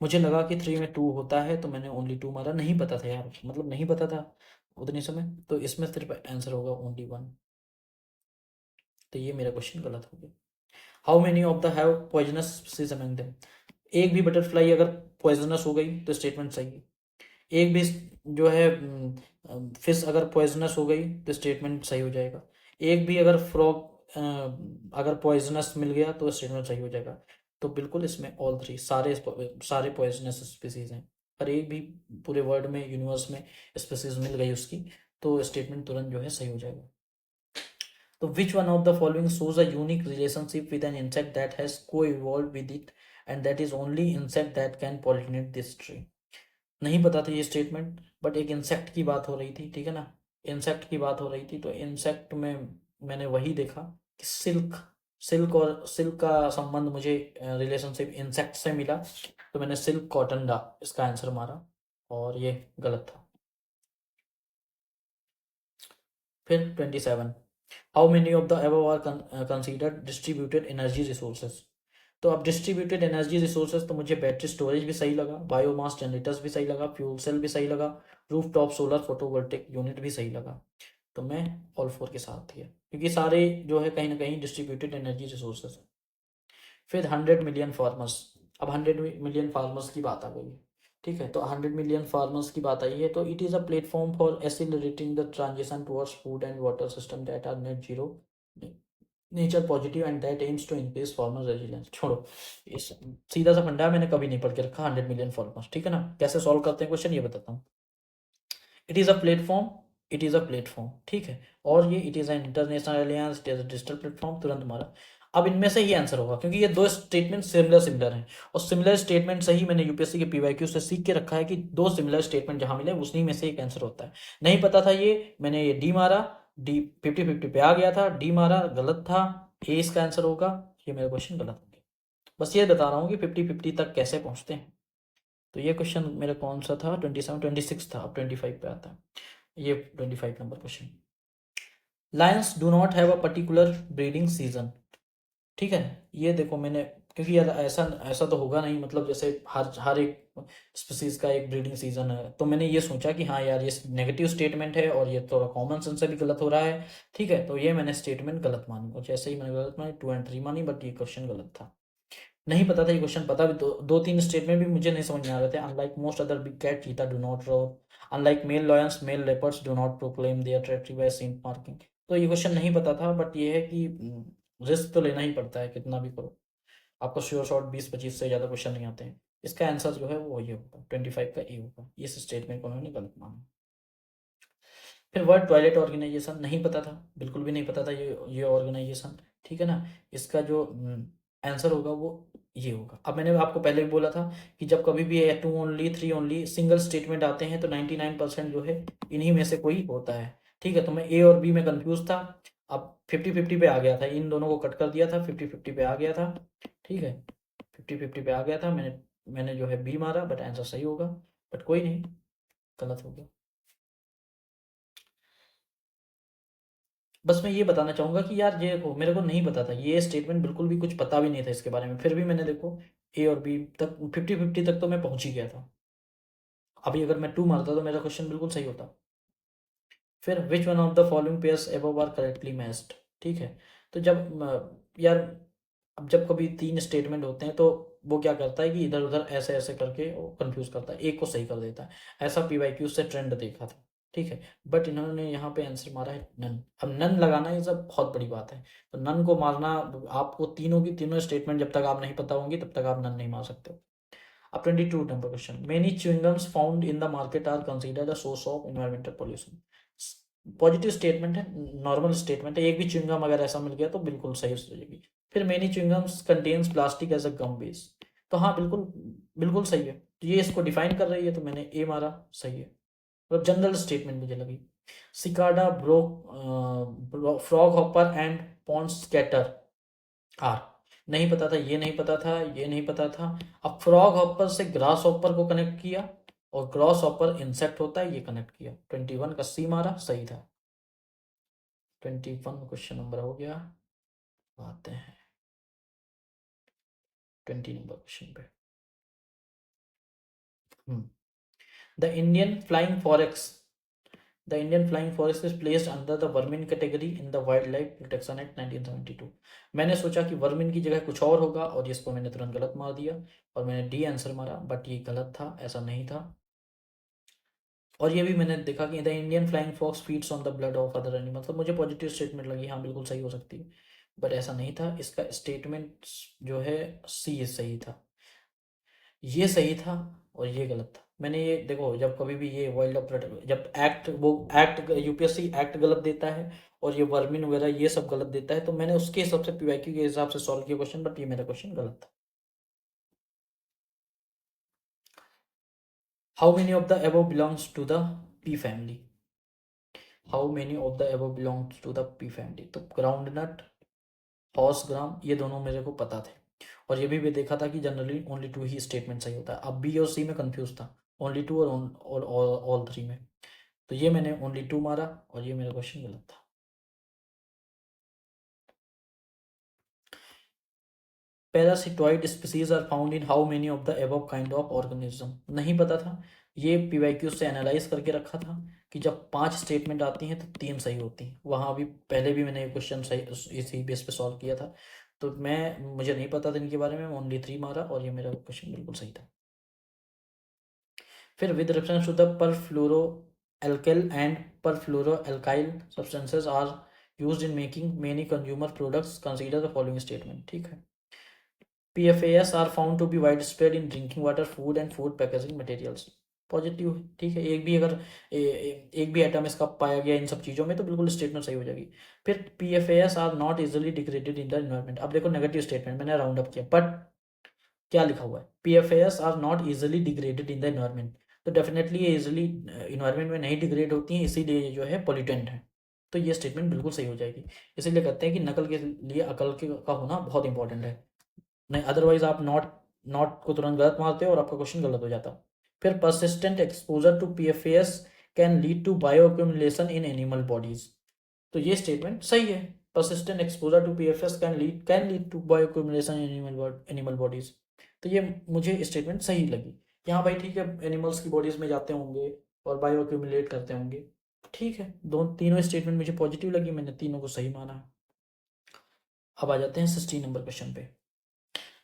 मुझे लगा कि 3 में 2 होता है तो मैंने ओनली 2 मारा। नहीं पता था यार, मतलब नहीं पता था उतने समय, तो इसमें सिर्फ आंसर होगा ओनली 1। तो ये मेरा क्वेश्चन गलत हो गया। How many of the have poisonous species among them. एक भी बटरफ्लाई अगर पॉइजनस हो गई तो स्टेटमेंट सही है। एक भी जो है फिश अगर पॉइजनस हो गई तो स्टेटमेंट सही हो जाएगा। एक भी अगर फ्रॉग अगर पॉइजनस मिल गया तो स्टेटमेंट सही हो जाएगा। तो बिल्कुल इसमें ऑल थ्री सारे पॉइजनस स्पीसीज हैं। हर एक भी पूरे वर्ल्ड में यूनिवर्स में स्पीसीज मिल गई उसकी, तो स्टेटमेंट तुरंत जो है सही हो जाएगा। तो विच one of the following shows a unique relationship with an insect that has co-evolved with it and that is only insect that can pollinate this tree। नहीं पता था ये स्टेटमेंट, बट एक इंसेक्ट की बात हो रही थी, ठीक है ना। इंसेक्ट की बात हो रही थी, तो इंसेक्ट में मैंने वही देखा कि सिल्क सिल्क और सिल्क का संबंध मुझे रिलेशनशिप इंसेक्ट से मिला, तो मैंने सिल्क कॉटन डा इसका आंसर मारा और ये गलत था। फिर 27। How many of the above are considered distributed energy resources. तो अब डिस्ट्रीब्यूटेड एनर्जी रिसोर्सेज तो मुझे बैटरी स्टोरेज भी सही लगा, बायोमास जनरेटर्स भी सही लगा, फ्यूल सेल भी सही लगा, roof top solar photovoltaic unit भी सही लगा। तो मैं ऑल 4 के साथ दिया, क्योंकि सारे जो है कहीं ना कहीं डिस्ट्रीब्यूटेड एनर्जी रिसोर्सेज है। फिर 100 मिलियन फार्मर्स। अब 100 मिलियन फार्मर्स की बात आ गई है, ठीक है। तो 100 मिलियन फार्मर्स की बात आई है, तो it is a platform for accelerating the transition towards food and water system that are net zero nature positive and that aims to increase farmer resilience. छोड़ो, इस सीधा सा फंडा मैंने कभी नहीं पढ़ के रखा। 100 मिलियन फार्मर्स, ठीक है ना। कैसे सॉल्व करते हैं क्वेश्चन ये बताता हूँ। It is a platform, it is a platform, ठीक है। और ये it is an international aliens, it is a digital platform, तुरंत मारा। अब इनमें से ही आंसर होगा, क्योंकि ये दो स्टेटमेंट सिमिलर सिमिलर हैं, और सिमिलर स्टेटमेंट से ही मैंने यूपीएससी के पीवाईक्यू से सीख के रखा है कि दो सिमिलर स्टेटमेंट जहां मिले उसी में से एक आंसर होता है। नहीं पता था ये, मैंने ये डी मारा, डी 50-50 पे आ गया था, डी मारा गलत था, ए इसका आंसर होगा। ये मेरा क्वेश्चन गलत हो गया। बस ये बता रहा हूँ कि 50-50 तक कैसे पहुंचते हैं। तो ये क्वेश्चन मेरा कौन सा था, 27 26 था। अब 25 पे आता है। ये 25 number question. Lions do not have a particular breeding season, ठीक है। ये देखो मैंने क्योंकि यार ऐसा ऐसा तो होगा नहीं, मतलब जैसे हर एक स्पीसीज का एक ब्रीडिंग सीजन है, तो मैंने ये सोचा कि हाँ यार ये नेगेटिव स्टेटमेंट है और ये थोड़ा कॉमन सेंस से भी गलत हो रहा है, ठीक है, तो ये मैंने स्टेटमेंट गलत मानी, और जैसे ही मैंने गलत मानी 2 एंड 3 मानी, बट ये क्वेश्चन गलत था। नहीं पता था ये क्वेश्चन, पता भी दो तीन स्टेटमेंट भी मुझे नहीं समझ में आ रहे थे। Unlike most other big cat cheetah do not roar, unlike male lions male leopards do not proclaim their territory by scent marking. तो ये क्वेश्चन नहीं पता था, बट ये है कि रिस्क तो लेना ही पड़ता है कितना भी करो, आपको श्योर शॉट 20-25 से ज़्यादा क्वेश्चन नहीं आते हैं। इसका आंसर जो है वो ये होगा 25 का ए होगा। इस स्टेटमेंट को उन्होंने गलत माना। फिर वर्ल्ड टॉयलेट ऑर्गेनाइजेशन नहीं पता था, बिल्कुल भी नहीं पता था ये ऑर्गेनाइजेशन, ठीक है ना। इसका जो आंसर होगा वो ये होगा। अब मैंने आपको पहले भी बोला था कि जब कभी भी 2 ओनली 3 ओनली सिंगल स्टेटमेंट आते हैं तो 99% जो है इन्हीं में से कोई होता है, ठीक है। तो मैं ए और बी में कंफ्यूज था, अब 50-50 पे आ गया था, इन दोनों को कट कर दिया था, 50-50 पे आ गया था, ठीक है, 50-50 पे आ गया था। मैंने जो है बी मारा, बट आंसर सही होगा, बट कोई नहीं, गलत हो गया। बस मैं ये बताना चाहूँगा कि यार ये मेरे को नहीं पता था, ये स्टेटमेंट बिल्कुल भी कुछ पता भी नहीं था इसके बारे में, फिर भी मैंने देखो ए और बी तक 50-50 तक तो मैं पहुँच ही गया था। अभी अगर मैं 2 मारता तो मेरा क्वेश्चन बिल्कुल सही होता। फिर which one of the following pairs above are correctly matched, ठीक है। तो जब यार अब जब कभी 3 स्टेटमेंट होते हैं तो वो क्या करता है कि इधर उधर ऐसे ऐसे करके वो कंफ्यूज करता है, एक को सही कर देता है। ऐसा पीवाईक्यू से ट्रेंड देखा था, ठीक है। बट इन्होंने यहाँ पे आंसर मारा है नन। अब नन लगाना ये सब बहुत बड़ी बात है, तो नन को मारना, आपको तीनों की तीनों स्टेटमेंट जब तक आप नहीं पता होंगी तब तक आप नन नहीं मार सकते। अब 22 number question, many chewing gums found in the market are considered a source of environmental pollution. Positive statement है, नॉर्मल स्टेटमेंट है, एक भी च्युइंगम अगर ऐसा मिल गया तो बिल्कुल सही हो जाएगी। फिर many chewing gums contains plastic as a gum base, तो हाँ बिल्कुल बिल्कुल सही है, तो ये इसको डिफाइन कर रही है, तो मैंने ए मारा, सही है, मतलब जनरल स्टेटमेंट मुझे लगी। Cicada bro froghopper and pond skater are, नहीं पता था, ये नहीं पता था, ये नहीं पता था। अब फ्रॉग हॉपर से ग्रास हॉपर को कनेक्ट किया, और ग्रास हॉपर इंसेक्ट होता है, ये कनेक्ट किया, 21 का सी मारा, सही था। 21 क्वेश्चन नंबर हो गया। आते हैं 20 नंबर क्वेश्चन पे। The Indian flying forex The Indian flying forest is placed under the vermin category in the Wildlife Protection Act 1972। मैंने सोचा कि वर्मिन की जगह कुछ और होगा, और इसको मैंने तुरंत गलत मार दिया, और मैंने डी आंसर मारा, बट ये गलत था, ऐसा नहीं था। और ये भी मैंने देखा कि the Indian flying fox feeds on the blood of other animal, तो मुझे पॉजिटिव स्टेटमेंट लगी, हाँ बिल्कुल सही हो सकती है, बट ऐसा नहीं था। इसका स्टेटमेंट जो है सी सही था, ये सही था और ये गलत था। मैंने ये देखो, जब कभी भी ये वाइल्ड लाइफ प्रोटेक्ट, जब एक्ट वो एक्ट यूपीएससी एक्ट गलत देता है और ये वर्मिन वगैरह ये सब गलत देता है, तो मैंने उसके हिसाब से पीवाईक्यू के हिसाब से सॉल्व किया क्वेश्चन, बट ये मेरा क्वेश्चन गलत था। How many of the above belongs to the pea family, how many of the above belongs to the pea family, तो ग्राउंडनट, हॉर्स ग्राम, ये दोनों मेरे को पता थे, और ये भी देखा था कि जनरली ओनली 2 ही स्टेटमेंट सही होता है। अब बी और सी में कंफ्यूज था, ओनली 2 और ऑल 3 में, तो ये मैंने ओनली 2 मारा, और ये मेरा क्वेश्चन गलत था। Parasitoid species are found in how many of the above kind of organism, नहीं पता था, ये पीवाईक्यू से एनालाइज करके रखा था कि जब 5 स्टेटमेंट आती हैं तो 3 सही होती हैं, वहाँ भी पहले भी मैंने ये क्वेश्चन सही इसी बेस पे सॉल्व किया था, तो मुझे नहीं पता था इनके बारे में, ओनली 3 मारा, और ये मेरा क्वेश्चन बिल्कुल सही था। फिर with reference to the perfluoro alkyl and perfluoro alkyl substances are used in making many consumer products, consider the following statement, ठीक है। PFAS are found to be wide spread in drinking water, food and food packaging materials, positive है, ठीक है। एक भी अगर एक भी आइटम इसका पाया गया इन सब चीज़ों में तो बिल्कुल स्टेटमेंट सही हो जाएगी। फिर PFAS are not easily degraded in the environment, अब देखो नेगेटिव स्टेटमेंट मैंने राउंड अप किया, बट क्या लिखा हुआ है, PFAS are not easily degraded in the environment, तो डेफिनेटली ये इजिली इन्वायरमेंट में नहीं डिग्रेड होती हैं, इसीलिए ये जो है पॉल्यूटेंट है, तो ये स्टेटमेंट बिल्कुल सही हो जाएगी। इसीलिए कहते हैं कि नकल के लिए अकल का होना बहुत इंपॉर्टेंट है, नहीं अदरवाइज आप नॉट नॉट को तुरंत गलत मारते हो और आपका क्वेश्चन गलत हो जाता। फिर persistent exposure to PFAS can lead to bioaccumulation in animal bodies, तो ये स्टेटमेंट सही है, persistent exposure to PFS can lead to bioaccumulation in animal bodies। तो ये मुझे स्टेटमेंट सही लगी। यहाँ भाई ठीक है, एनिमल्स की बॉडीज में जाते होंगे और बायो एक्यूमुलेट करते होंगे, ठीक है, तीनों स्टेटमेंट मुझे पॉजिटिव लगी, मैंने तीनों को सही माना। अब आ जाते हैं 16 नंबर क्वेश्चन पे।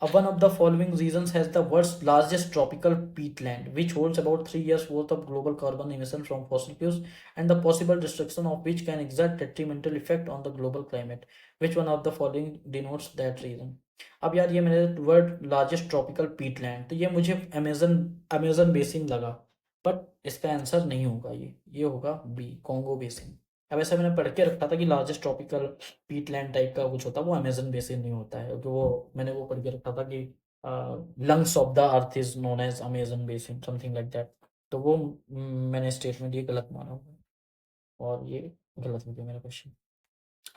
One of the following regions has the world's largest tropical peatland, which holds about 3 years worth of global carbon emission from fossil fuels, and the possible destruction of which can exert detrimental effect on the global climate. Which one of the following denotes that region? अब यार ये मैंने word largest tropical Peatland, तो ये मुझे Amazon Amazon basin लगा, but इसका answer नहीं होगा, ये होगा बी, कॉन्गो बेसिन। अब ऐसा मैंने पढ़ के रखा था कि लार्जेस्ट ट्रॉपिकल पीटलैंड टाइप का कुछ होता है, वो अमेजन बेसिन नहीं होता है, क्योंकि वो मैंने वो पढ़ के रखा था कि lungs of the earth is known as Amazon basin, something like that. तो वो मैंने स्टेटमेंट ये गलत माना हुआ है, और ये गलत हो गया मेरा क्वेश्चन।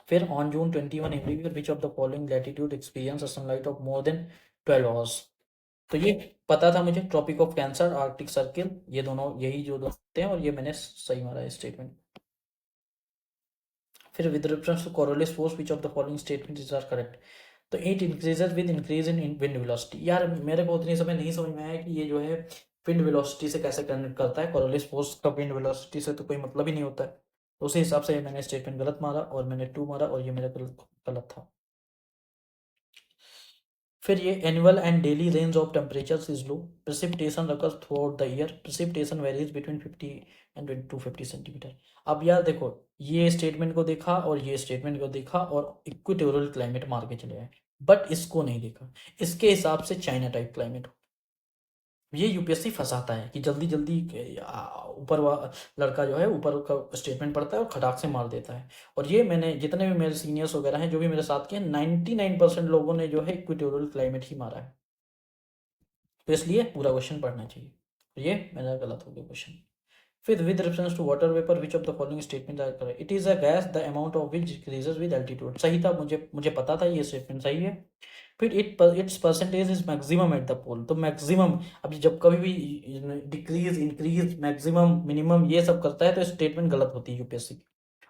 फिर on June 21 every year which of the following latitude experience sunlight of more than 12 hours. तो ये पता था मुझे, tropic of cancer, arctic circle, ये दोनों यही जो होते हैं, और ये मैंने सही मारा है स्टेटमेंट। फिर with reference to Coriolis force which of the following statements are correct. तो it increases with increase in wind velocity. यार मेरे को उतनी समय नहीं समझ में आया कि ये जो है विंड वेलोसिटी से कैसे कनेक्ट करता है, कोरोलिस फोर्स का विंड वेलोसिटी से तो कोई मतलब ही नहीं होता है। तो उसी हिसाब से मैंने स्टेटमेंट गलत मारा, और मैंने 2 मारा, और ये मेरा गलत था। फिर ये annual and daily range of temperatures is low, precipitation occurs through out the year, precipitation varies between 50 and 250 centimetre. अब यार देखो, ये स्टेटमेंट को देखा और ये स्टेटमेंट को देखा और इक्वेटोरियल क्लाइमेट मार के चले आए, बट इसको नहीं देखा। इसके हिसाब से चाइना टाइप क्लाइमेट, ये यूपीएससी फंसाता है कि जल्दी जल्दी ऊपर लड़का जो है ऊपर का स्टेटमेंट पढ़ता है और खटाक से मार देता है। और ये मैंने जितने भी मेरे सीनियर्स वगैरह हैं जो भी मेरे साथ के 99% लोगों ने जो है इक्वेटोरियल क्लाइमेट ही मारा है। तो इसलिए पूरा क्वेश्चन पढ़ना चाहिए। तो ये मेरा गलत हो गया क्वेश्चन। फिर with reference to water vapour which of the following statement are correct. It is a gas the amount of which decreases with altitude. सही था, मुझे पता था ये स्टेटमेंट सही है। फिर its percentage is maximum at the pole. तो मैक्सिमम, अब जब कभी भी डिक्रीज, इंक्रीज, मैक्सिमम, मिनिमम ये सब करता है तो स्टेटमेंट गलत होती है यूपीएससी की,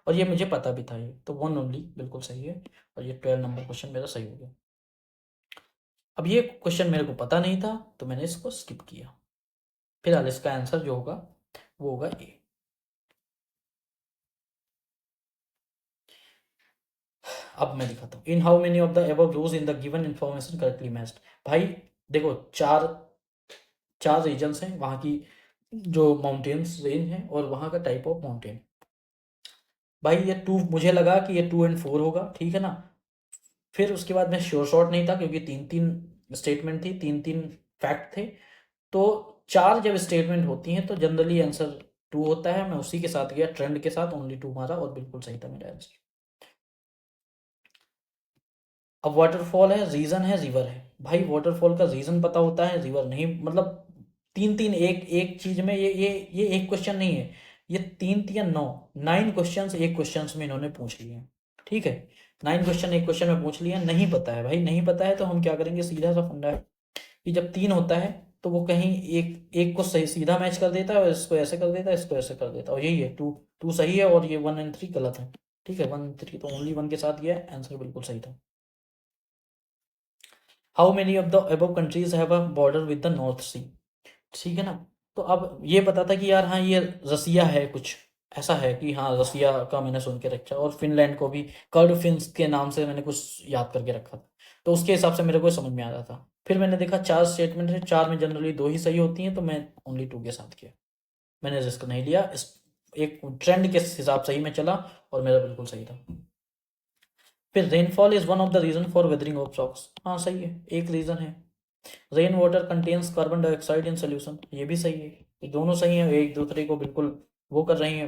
और ये मुझे पता भी था। ये तो 1 ओनली बिल्कुल सही है, और ये 12 नंबर क्वेश्चन मेरा सही हो गया। अब ये क्वेश्चन मेरे को पता नहीं था तो मैंने इसको स्किप किया। फिलहाल इसका आंसर जो होगा वो होगा ए। अब मैं दिखाता हूँ। In how many of the above rows in the given information correctly matched. भाई देखो, चार रीजन्स हैं वहाँ की, जो माउंटेन्स रेंज है और वहाँ का टाइप ऑफ माउंटेन। भाई ये 2, मुझे लगा कि ये 2 और 4 होगा, ठीक है ना। फिर उसके बाद मैं श्योर शॉट नहीं था क्योंकि 3-3 स्टेटमेंट थी, 3-3 फैक्ट थे। तो 4 जब स्टेटमेंट होती हैं तो जनरली आंसर 2 होता है। मैं उसी के साथ गया, ट्रेंड के साथ, ओनली 2 मारा और बिल्कुल सही था मेरा आंसर। अब वाटरफॉल है, रीजन है, रिवर है। भाई वाटरफॉल का रीजन पता होता है, रिवर नहीं। मतलब 3-3 एक चीज में, ये एक क्वेश्चन नहीं है, ये 3-3 9 क्वेश्चन एक क्वेश्चन में इन्होंने पूछ लिए हैं, ठीक है। 9 क्वेश्चन एक क्वेश्चन में पूछ लिए हैं। नहीं पता है भाई, नहीं पता है तो हम क्या करेंगे, सीधा सा फंडा है कि जब 3 होता है तो वो कहीं एक एक को सही सीधा मैच कर देता है, और इसको ऐसे कर देता है, इसको ऐसे कर देता है, और यही है 2 सही है, और ये 1 और 3 गलत है, ठीक है। 1 और 3 तो ओनली 1 के साथ गया, आंसर बिल्कुल सही था। How many of the above countries have a border with the North Sea, ठीक है ना। तो अब ये पता था कि यार हाँ ये रसिया है, कुछ ऐसा है कि हाँ रसिया का मैंने सुन के रखा, और फिनलैंड को भी कर्ड फिन्स के नाम से मैंने कुछ याद करके रखा था, तो उसके हिसाब से मेरे को समझ में आ रहा था। फिर मैंने देखा 4 स्टेटमेंट है, 4 में जनरली 2 ही सही होती हैं, तो मैं ओनली 2 के साथ किया। मैंने रिस्क नहीं लिया, इस एक ट्रेंड के हिसाब से ही मैं चला, और मेरा बिल्कुल सही था। फिर rainfall is one of the reason for weathering of socks. हाँ सही है, एक रीजन है। Rain water contains carbon dioxide in solution, ये भी सही है। ये दोनों सही है, एक दूसरे को बिल्कुल वो कर रही हैं,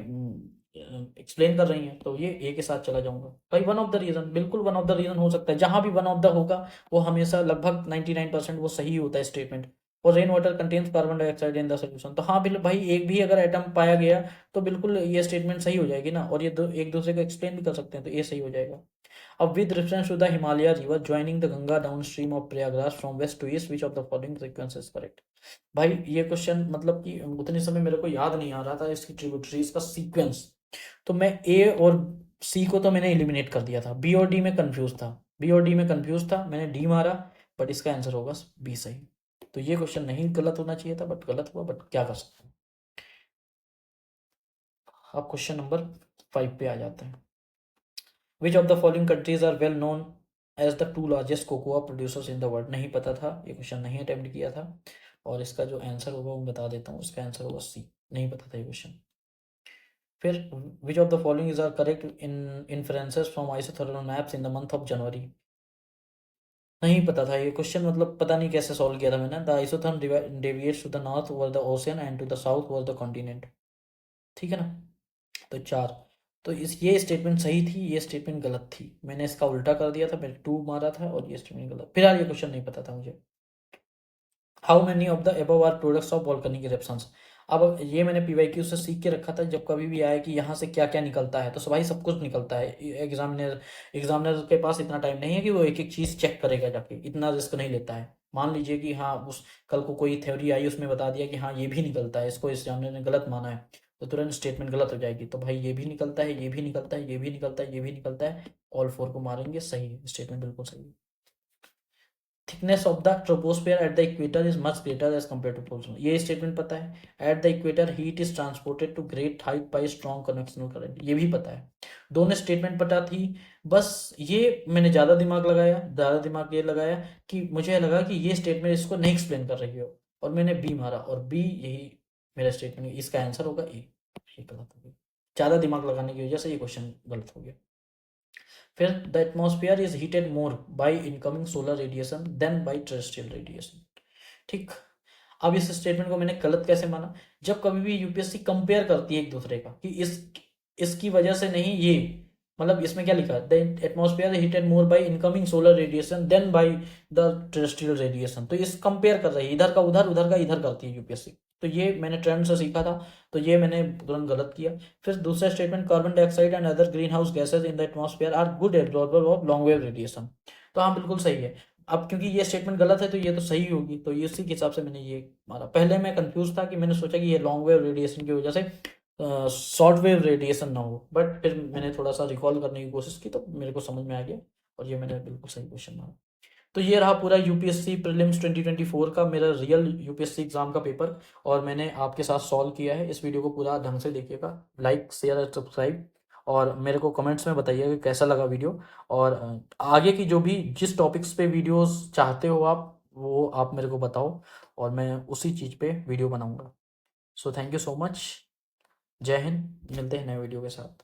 एक्सप्लेन कर रही हैं, तो ये ए के साथ चला जाऊंगा। भाई वन ऑफ द रीजन, बिल्कुल वन ऑफ द रीजन हो सकता है, जहां भी वन ऑफ द होगा वो हमेशा लगभग 99% वो सही होता है स्टेटमेंट। और rain water contains carbon dioxide in the solution, तो हाँ बिल्कुल भाई, एक भी अगर एटम पाया गया तो बिल्कुल ये स्टेटमेंट सही हो जाएगी ना, और ये एक दूसरे को एक्सप्लेन भी कर सकते हैं, तो ये सही हो जाएगा। अब with reference to the Himalaya river joining the Ganga downstream of Prayagraj from west to east, which of the following sequence is correct? भाई ये क्वेश्चन मतलब कि उतने समय मेरे को याद नहीं आ रहा था इसकी ट्रिब्यूटरीज का सीक्वेंस, तो मैं ए और सी को तो मैंने एलिमिनेट कर दिया था, बी और डी में कंफ्यूज था, मैंने डी मारा, बट इसका आंसर होगा बी सही। तो ये क्वेश्चन नहीं गलत होना चाहिए था, बट गलत हुआ, बट क्या कर सकते हैं। अब क्वेश्चन नंबर 5 पे आ जाते हैं। Which of the following countries are well known as the 2 largest cocoa producers in the world. नहीं पता था, ये क्वेश्चन नहीं अटेम्प्ट किया था, और इसका जो आंसर होगा वो बता देता हूँ, इसका आंसर होगा सी। नहीं पता था ये क्वेश्चन। फिर which of the following is are correct in influences from isothermal maps in the month of January. नहीं पता था ये क्वेश्चन, मतलब पता नहीं कैसे सॉल्व किया था मैंने। The isotherm deviates to the north over the ocean and to the south over the continent. ठीक है ना। तो 4। तो इस ये स्टेटमेंट सही थी, ये स्टेटमेंट गलत थी, मैंने इसका उल्टा कर दिया था, मैंने 2 मारा था, और ये स्टेटमेंट गलत। फिलहाल ये क्वेश्चन नहीं पता था मुझे। How many of the above are products of volcanic eruptions. अब ये मैंने पीवाईक्यू से सीख के रखा था, जब कभी भी आया कि यहाँ से क्या क्या निकलता है, तो भाई सब कुछ निकलता है। एग्जामिनर के पास इतना टाइम नहीं है कि वो एक एक चीज़ चेक करेगा जाके, इतना रिस्क नहीं लेता है। मान लीजिए कि हाँ, उस कल को कोई थ्योरी आई, उसमें बता दिया कि हाँ ये भी निकलता है, इसको एग्जामिनर ने गलत माना है, तो तुरंत स्टेटमेंट गलत हो जाएगी। तो भाई ये भी निकलता है, ये भी निकलता है, ये भी निकलता है, ये भी निकलता है, ऑल 4 को मारेंगे, सही है स्टेटमेंट, बिल्कुल सही है। Thickness of the troposphere at the equator is much greater as compare to pole zone. ये स्टेटमेंट पता है। At the equator heat is transported to great height by strong convectional current, ये भी पता है। दोनों स्टेटमेंट पता थी, बस ये मैंने ज़्यादा दिमाग ये लगाया कि मुझे लगा कि ये स्टेटमेंट इसको नहीं एक्सप्लेन कर रही हो, और मैंने बी मारा, और बी यही मेरा स्टेटमेंट, इसका आंसर होगा ए। ये गलत हो गया, ज़्यादा दिमाग लगाने की वजह से ये क्वेश्चन गलत हो गया। फिर the atmosphere is heated more by incoming solar radiation than by terrestrial radiation. ठीक। अब इस स्टेटमेंट को मैंने गलत कैसे माना, जब कभी भी यूपीएससी कंपेयर करती है एक दूसरे का कि इसकी वजह से नहीं ये, मतलब इसमें क्या लिखा है, the atmosphere heated more by incoming solar radiation than by the terrestrial radiation, तो इस कंपेयर कर रही है, इधर का उधर, उधर का इधर करती है यूपीएससी। तो ये मैंने ट्रेंड से सीखा था, तो ये मैंने तुरंत गलत किया। फिर दूसरा statement, carbon dioxide and other green house gases in the atmosphere are good absorber of long wave radiation. तो हाँ, बिल्कुल सही है। अब क्योंकि ये स्टेटमेंट गलत है, तो ये तो सही होगी, तो ये उसी के हिसाब से मैंने ये मारा। पहले मैं कंफ्यूज था कि मैंने सोचा कि ये लॉन्ग वेव रेडिएशन की वजह से शॉर्ट वेव रेडिएशन ना हो, बट फिर मैंने थोड़ा सा रिकॉल करने की कोशिश की, तो मेरे को समझ में आ गया, और ये मैंने बिल्कुल सही क्वेश्चन मारा। तो ये रहा पूरा यूपीएससी प्रीलिम्स 2024 का मेरा रियल यूपीएससी एग्जाम का पेपर, और मैंने आपके साथ सॉल्व किया है। इस वीडियो को पूरा ढंग से देखिएगा, लाइक शेयर और सब्सक्राइब, और मेरे को कमेंट्स में बताइएगा कि कैसा लगा वीडियो, और आगे की जो भी जिस टॉपिक्स पे वीडियोस चाहते हो आप, वो आप मेरे को बताओ, और मैं उसी चीज़ पे वीडियो बनाऊंगा। So thank you so much. जय हिंद, मिलते हैं नए वीडियो के साथ।